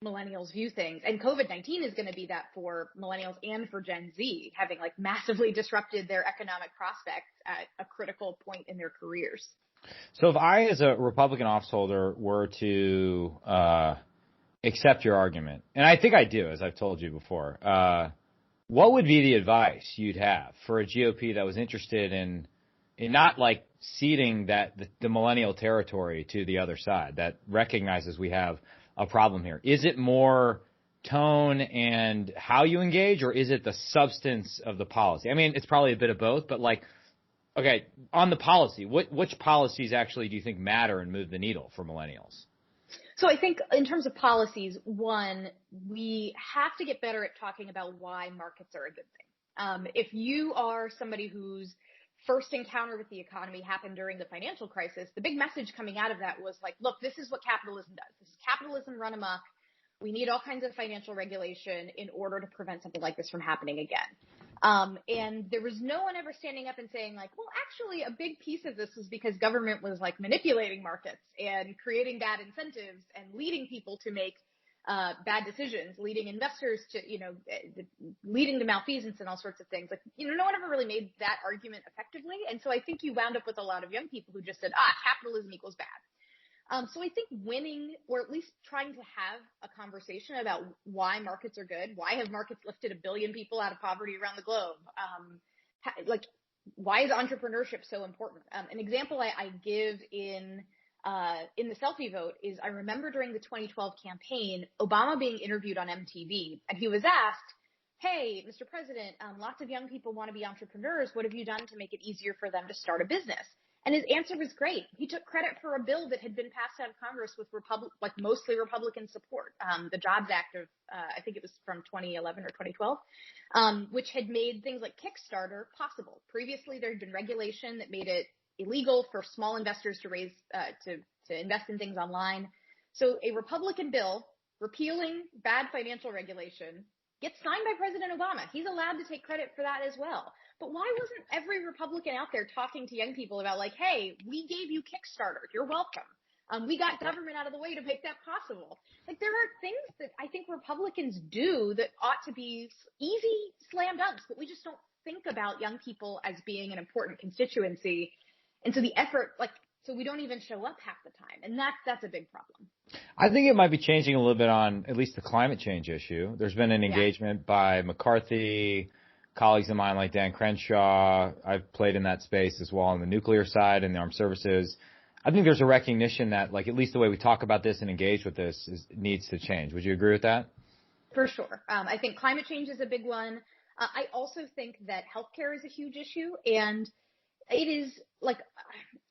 millennials view things. And COVID-19 is going to be that for millennials and for Gen Z, having like massively disrupted their economic prospects at a critical point in their careers. So if I, as a Republican officeholder, were to accept your argument, and I think I do, as I've told you before, what would be the advice you'd have for a GOP that was interested in not like ceding the millennial territory to the other side, that recognizes we have a problem here? Is it more tone and how you engage, or is it the substance of the policy? It's probably a bit of both, but okay, on the policy, which policies actually do you think matter and move the needle for millennials? So I think in terms of policies, one, we have to get better at talking about why markets are a good thing. If you are somebody whose first encounter with the economy happened during the financial crisis, the big message coming out of that was like, look, this is what capitalism does. This is capitalism run amok. We need all kinds of financial regulation in order to prevent something like this from happening again. And there was no one ever standing up and saying like, well, actually a big piece of this was because government was like manipulating markets and creating bad incentives and leading people to make bad decisions, leading investors to, leading to malfeasance and all sorts of things. No one ever really made that argument effectively. And so I think you wound up with a lot of young people who just said, capitalism equals bad. So I think winning, or at least trying to have a conversation about why markets are good, why have markets lifted 1 billion people out of poverty around the globe? Why is entrepreneurship so important? An example I give in the Selfie Vote is I remember during the 2012 campaign, Obama being interviewed on MTV, and he was asked, hey, Mr. President, lots of young people want to be entrepreneurs. What have you done to make it easier for them to start a business? And his answer was great. He took credit for a bill that had been passed out of Congress with mostly Republican support, the Jobs Act of, I think it was from 2011 or 2012, which had made things like Kickstarter possible. Previously, there had been regulation that made it illegal for small investors to raise, to invest in things online. So a Republican bill repealing bad financial regulation gets signed by President Obama. He's allowed to take credit for that as well. But why wasn't every Republican out there talking to young people about like, hey, we gave you Kickstarter, you're welcome. We got government out of the way to make that possible. There are things that I think Republicans do that ought to be easy slam dunks, but we just don't think about young people as being an important constituency. And so the effort, so we don't even show up half the time. And that's a big problem. I think it might be changing a little bit on at least the climate change issue. There's been an engagement by McCarthy, colleagues of mine like Dan Crenshaw. I've played in that space as well on the nuclear side and the armed services. I think there's a recognition that at least the way we talk about this and engage with this needs to change. Would you agree with that? For sure. I think climate change is a big one. I also think that healthcare is a huge issue. And it is like,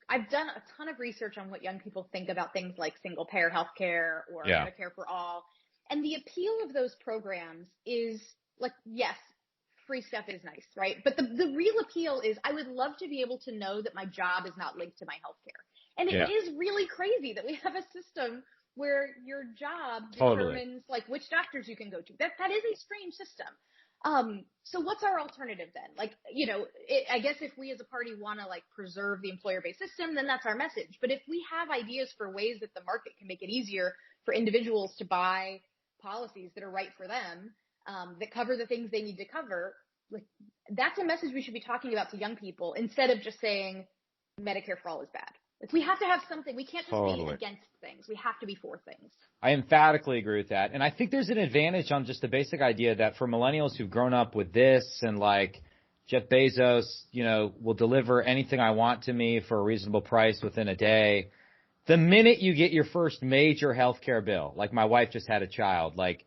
I've done a ton of research on what young people think about things like single payer healthcare or Medicare for all. And the appeal of those programs is like, yes, free stuff is nice, right? But the real appeal is I would love to be able to know that my job is not linked to my healthcare. And it is really crazy that we have a system where your job determines like which doctors you can go to. That is a strange system. So what's our alternative then? Like, you know, I guess if we as a party want to like preserve the employer-based system, then that's our message. But if we have ideas for ways that the market can make it easier for individuals to buy policies that are right for them, that cover the things they need to cover, like that's a message we should be talking about to young people instead of just saying Medicare for all is bad. Like we have to have something. We can't just be against things. We have to be for things. I emphatically agree with that. And I think there's an advantage on just the basic idea that for millennials who've grown up with this and like Jeff Bezos, you know, will deliver anything I want to me for a reasonable price within a day. The minute you get your first major healthcare bill, like my wife just had a child, like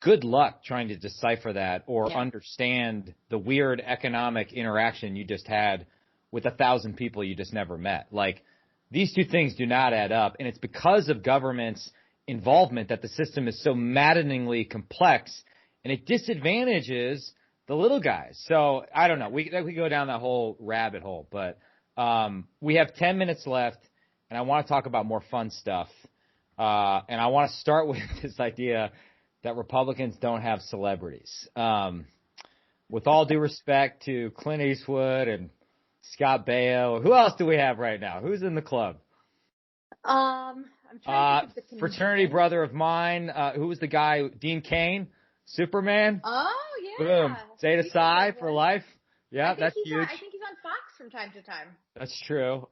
good luck trying to decipher that or understand the weird economic interaction you just had with 1,000 people you just never met. Like these two things do not add up. And it's because of government's involvement that the system is so maddeningly complex and it disadvantages the little guys. So I don't know. We go down that whole rabbit hole, but we have 10 minutes left and I want to talk about more fun stuff. And I want to start with this idea that Republicans don't have celebrities. With all due respect to Clint Eastwood and Scott Baio, who else do we have right now? Who's in the club? I'm trying to think of the fraternity brother of mine, who was the guy, Dean Cain, Superman. Oh, yeah. Boom. Zeta Psi for life. Yeah, that's huge. I think he's on Fox from time to time. That's true.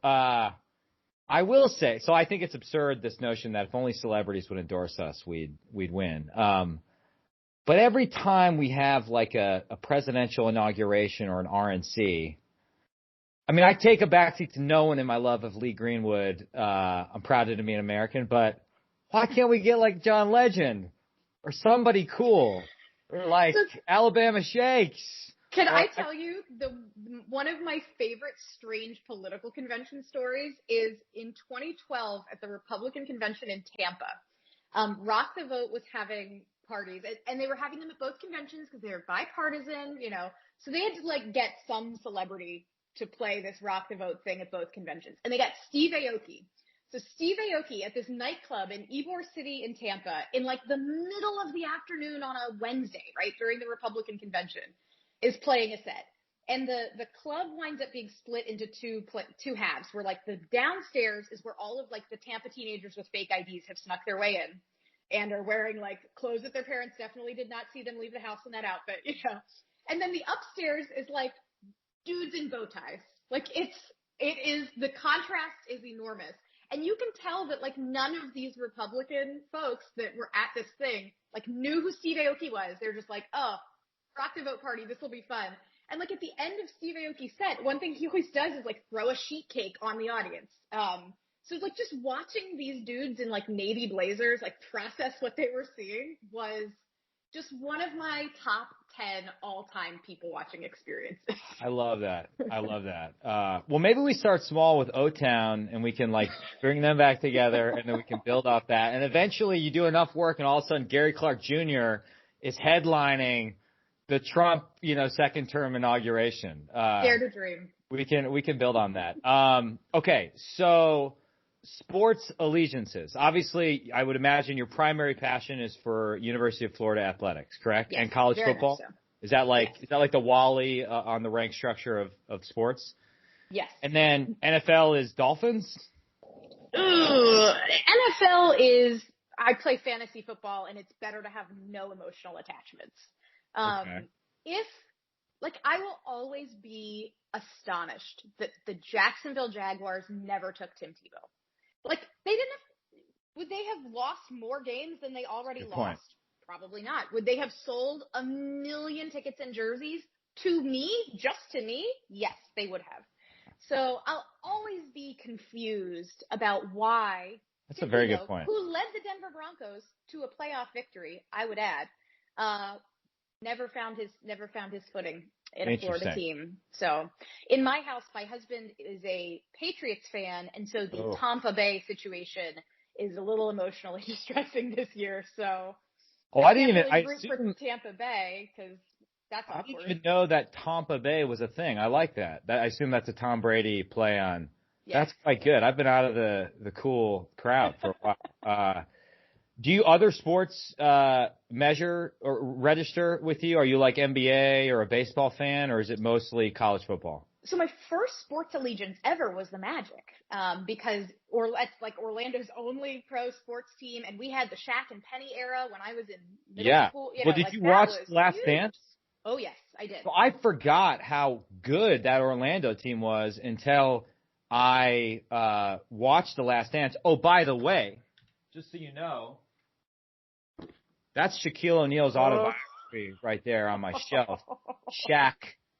I will say, so I think it's absurd, this notion that if only celebrities would endorse us, we'd win. But every time we have like a presidential inauguration or an RNC, I mean, I take a backseat to no one in my love of Lee Greenwood. I'm proud to be an American, but why can't we get like John Legend or somebody cool or like Alabama Shakes? Can I tell you one of my favorite strange political convention stories is in 2012 at the Republican convention in Tampa. Rock the Vote was having parties and they were having them at both conventions because they were bipartisan, you know, so they had to like get some celebrity to play this Rock the Vote thing at both conventions. And they got Steve Aoki. So Steve Aoki at this nightclub in Ybor City in Tampa in like the middle of the afternoon on a Wednesday, right, during the Republican convention, is playing a set. And the club winds up being split into two halves where like the downstairs is where all of like the Tampa teenagers with fake IDs have snuck their way in and are wearing like clothes that their parents definitely did not see them leave the house in that outfit, you know. And then the upstairs is like dudes in bow ties. Like the contrast is enormous. And you can tell that like none of these Republican folks that were at this thing like knew who Steve Aoki was. They're just like, oh, Rock the Vote party, this will be fun. And like at the end of Steve Aoki's set, one thing he always does is like throw a sheet cake on the audience. So like just watching these dudes in like navy blazers like process what they were seeing was just one of my top 10 all-time people watching experiences. I love that. I love that. Well, maybe we start small with O-Town and we can like bring them back together and then we can build off that. And eventually you do enough work and all of a sudden Gary Clark Jr. is headlining the Trump, you know, second term inauguration. Dare to dream. We can build on that. Okay. So sports allegiances. Obviously, I would imagine your primary passion is for University of Florida athletics, correct? Yes, and college football. So. Is that like the Wally on the rank structure of sports? Yes. And then NFL is Dolphins. NFL is I play fantasy football, and it's better to have no emotional attachments. I will always be astonished that the Jacksonville Jaguars never took Tim Tebow. Like, would they have lost more games than they already lost? Probably not. Would they have sold 1 million tickets and jerseys to me, just to me? Yes, they would have. So I'll always be confused about why. That's a very good point. Who led the Denver Broncos to a playoff victory, I would add, never found his footing. in a Florida team. So in my house, my husband is a Patriots fan. And so the Tampa Bay situation is a little emotionally distressing this year. So I didn't even, really root for Tampa Bay because that's awkward. I didn't even know that Tampa Bay was a thing. I like that. I assume that's a Tom Brady play on. Yes. That's quite good. I've been out of the cool crowd for a while. Do you other sports measure or register with you? Are you like NBA or a baseball fan, or is it mostly college football? So my first sports allegiance ever was the Magic, because it's like Orlando's only pro sports team, and we had the Shaq and Penny era when I was in middle school. Well, did you watch Last Dance? Oh yes, I did. Well, I forgot how good that Orlando team was until I watched The Last Dance. Oh, by the way, just so you know, that's Shaquille O'Neal's autobiography right there on my shelf. Shaq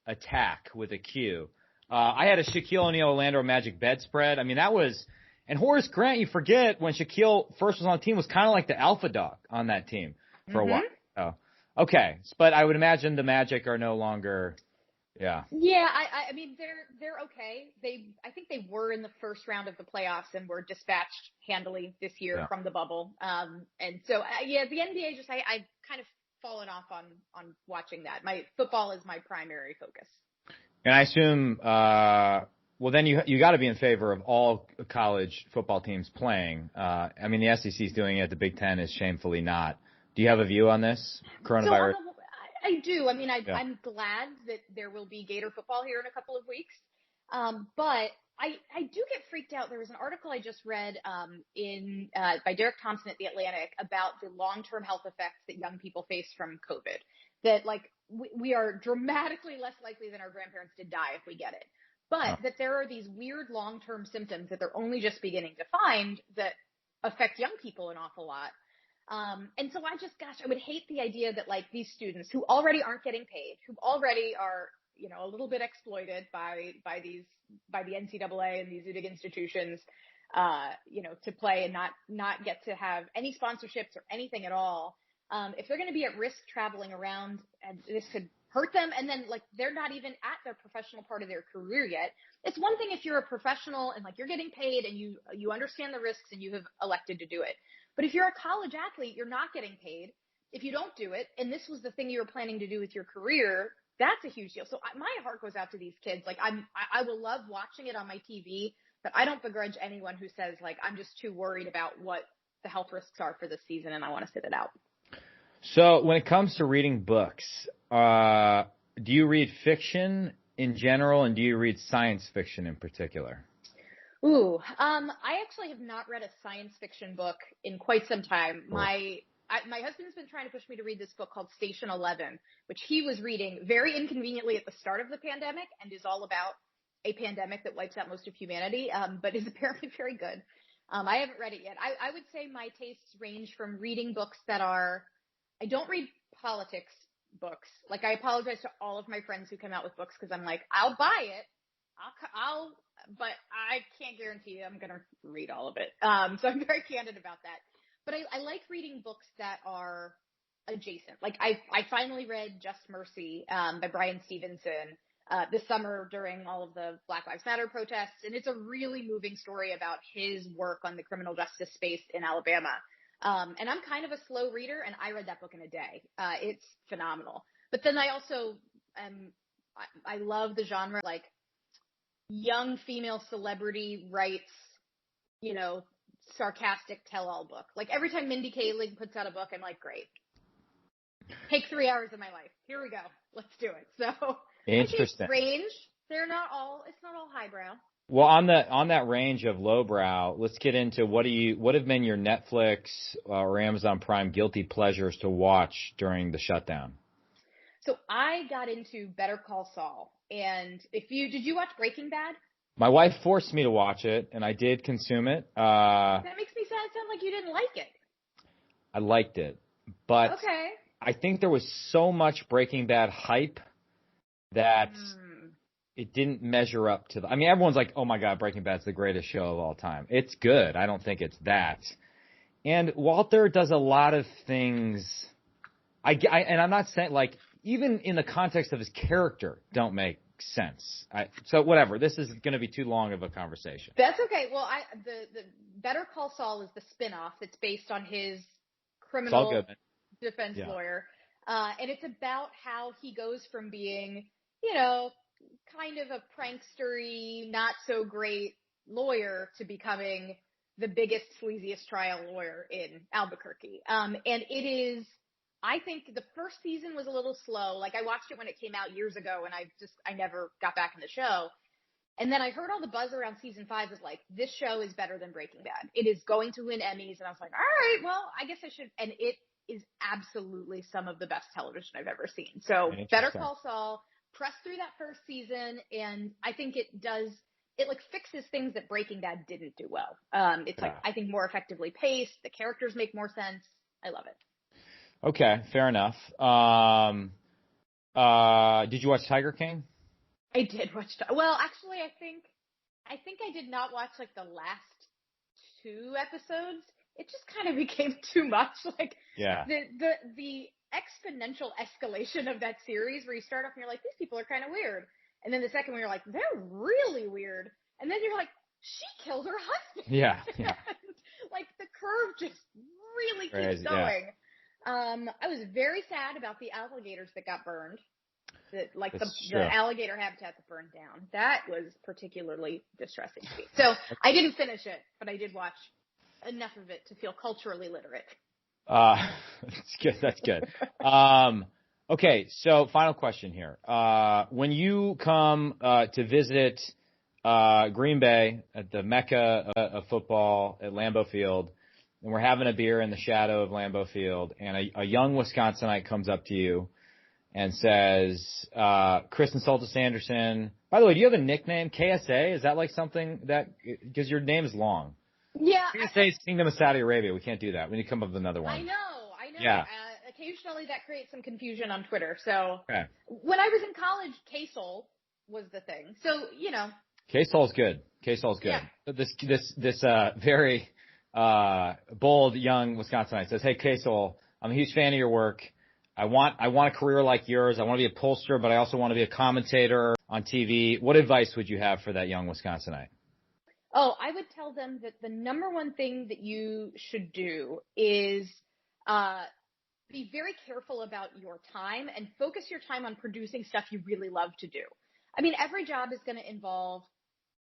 Attack with a Q. I had a Shaquille O'Neal Orlando Magic bedspread. I mean, that was – and Horace Grant, you forget, when Shaquille first was on the team, was kind of like the alpha dog on that team for a while. Oh, okay. But I would imagine the Magic are no longer – yeah. Yeah, I mean, they're okay. I think they were in the first round of the playoffs and were dispatched handily this year from the bubble. And so, the NBA I've kind of fallen off on watching that. My football is my primary focus. And I assume, well, then you got to be in favor of all college football teams playing. I mean, the SEC is doing it. The Big Ten is shamefully not. Do you have a view on this coronavirus? I do. I mean, I'm glad that there will be Gator football here in a couple of weeks. But I do get freaked out. There was an article I just read by Derek Thompson at The Atlantic about the long-term health effects that young people face from COVID. That like we are dramatically less likely than our grandparents to die if we get it. But that there are these weird long-term symptoms that they're only just beginning to find that affect young people an awful lot. And so I would hate the idea that like these students who already aren't getting paid, who already are, a little bit exploited by the NCAA and these big institutions, to play and not get to have any sponsorships or anything at all. If they're going to be at risk traveling around, and this could hurt them, and then like they're not even at their professional part of their career yet. It's one thing if you're a professional and like you're getting paid and you understand the risks and you have elected to do it. But if you're a college athlete, you're not getting paid. If you don't do it, and this was the thing you were planning to do with your career, that's a huge deal. So my heart goes out to these kids. Like I will love watching it on my TV, but I don't begrudge anyone who says like, I'm just too worried about what the health risks are for this season and I want to sit it out. So when it comes to reading books, do you read fiction in general, and do you read science fiction in particular? I actually have not read a science fiction book in quite some time. My husband's been trying to push me to read this book called Station 11, which he was reading very inconveniently at the start of the pandemic and is all about a pandemic that wipes out most of humanity, but is apparently very good. I haven't read it yet. I would say my tastes range from reading books I don't read politics books. Like I apologize to all of my friends who come out with books because I'm like, I'll buy it. But I can't guarantee I'm going to read all of it. So I'm very candid about that. But I like reading books that are adjacent. Like I finally read Just Mercy by Bryan Stevenson this summer during all of the Black Lives Matter protests. And it's a really moving story about his work on the criminal justice space in Alabama. And I'm kind of a slow reader, and I read that book in a day. It's phenomenal. But then I also I love the genre, like young female celebrity writes, sarcastic tell-all book. Like every time Mindy Kaling puts out a book, I'm like, great. Take 3 hours of my life. Here we go. Let's do it. So interesting. Range. It's not all highbrow. Well, on that range of lowbrow, let's get into what have been your Netflix or Amazon Prime guilty pleasures to watch during the shutdown? So I got into Better Call Saul. And did you watch Breaking Bad? My wife forced me to watch it, and I did consume it. That makes me sound like you didn't like it. I liked it, but okay. I think there was so much Breaking Bad hype that it didn't measure up to I mean, everyone's like, oh my God, Breaking Bad's the greatest show of all time. It's good. I don't think it's that. And Walter does a lot of things. And I'm not saying like even in the context of his character, don't make sense. So whatever. This is going to be too long of a conversation. That's okay. Well, the Better Call Saul is the spinoff that's based on his criminal defense lawyer. And it's about how he goes from being, kind of a prankstery, not so great lawyer to becoming the biggest, sleaziest trial lawyer in Albuquerque. And it is, I think the first season was a little slow. Like, I watched it when it came out years ago, and I never got back in the show. And then I heard all the buzz around season 5 was like, this show is better than Breaking Bad. It is going to win Emmys. And I was like, all right, well, I guess I should. And it is absolutely some of the best television I've ever seen. So Better Call Saul, press through that first season, and I think it fixes things that Breaking Bad didn't do well. It's I think more effectively paced. The characters make more sense. I love it. Okay, fair enough. Did you watch Tiger King? I did watch. Well, actually, I think I did not watch like the last 2 episodes. It just kind of became too much. Like, the exponential escalation of that series, where you start off and you're like, these people are kind of weird, and then the second one you're like, they're really weird, and then you're like, she killed her husband. Yeah. Like, the curve just really keeps going. I was very sad about the alligators that got burned. The alligator habitat that burned down. That was particularly distressing to me. So I didn't finish it, but I did watch enough of it to feel culturally literate. That's good. That's good. Okay. So final question here. When you come, to visit, Green Bay at the Mecca of football at Lambeau Field, and we're having a beer in the shadow of Lambeau Field, and a young Wisconsinite comes up to you and says, Kristen Soltis Anderson. By the way, do you have a nickname? KSA? Is that like something that, because your name is long. Yeah. KSA is Kingdom of Saudi Arabia. We can't do that. We need to come up with another one. I know. Yeah. Occasionally that creates some confusion on Twitter. So when I was in college, K-Sol was the thing. So, K-Sol's good. K-Sol's good. Yeah. This very, bold young Wisconsinite says, hey, K-Sol, I'm a huge fan of your work. I want a career like yours. I want to be a pollster, but I also want to be a commentator on TV. What advice would you have for that young Wisconsinite? Oh, I would tell them that the number one thing that you should do is be very careful about your time and focus your time on producing stuff you really love to do. I mean, every job is going to involve,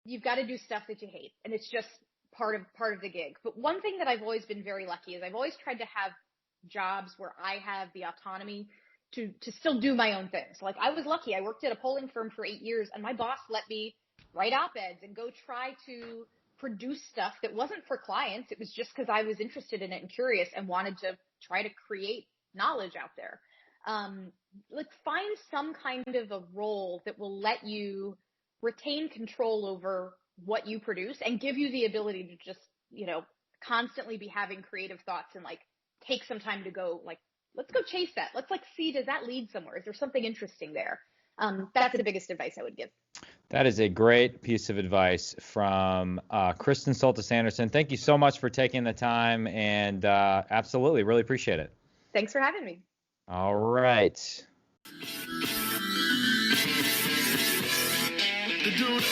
you've got to do stuff that you hate, and it's just part of the gig. But one thing that I've always been very lucky is I've always tried to have jobs where I have the autonomy to still do my own things. Like, I was lucky. I worked at a polling firm for 8 years, and my boss let me write op-eds and go try to produce stuff that wasn't for clients. It was just because I was interested in it and curious and wanted to try to create knowledge out there. Find some kind of a role that will let you retain control over what you produce and give you the ability to just, constantly be having creative thoughts and take some time to go, let's go chase that. Let's see, does that lead somewhere? Is there something interesting there? That's the biggest advice I would give. That is a great piece of advice from Kristen Soltis Anderson. Thank you so much for taking the time, and absolutely, really appreciate it. Thanks for having me. All right. The dude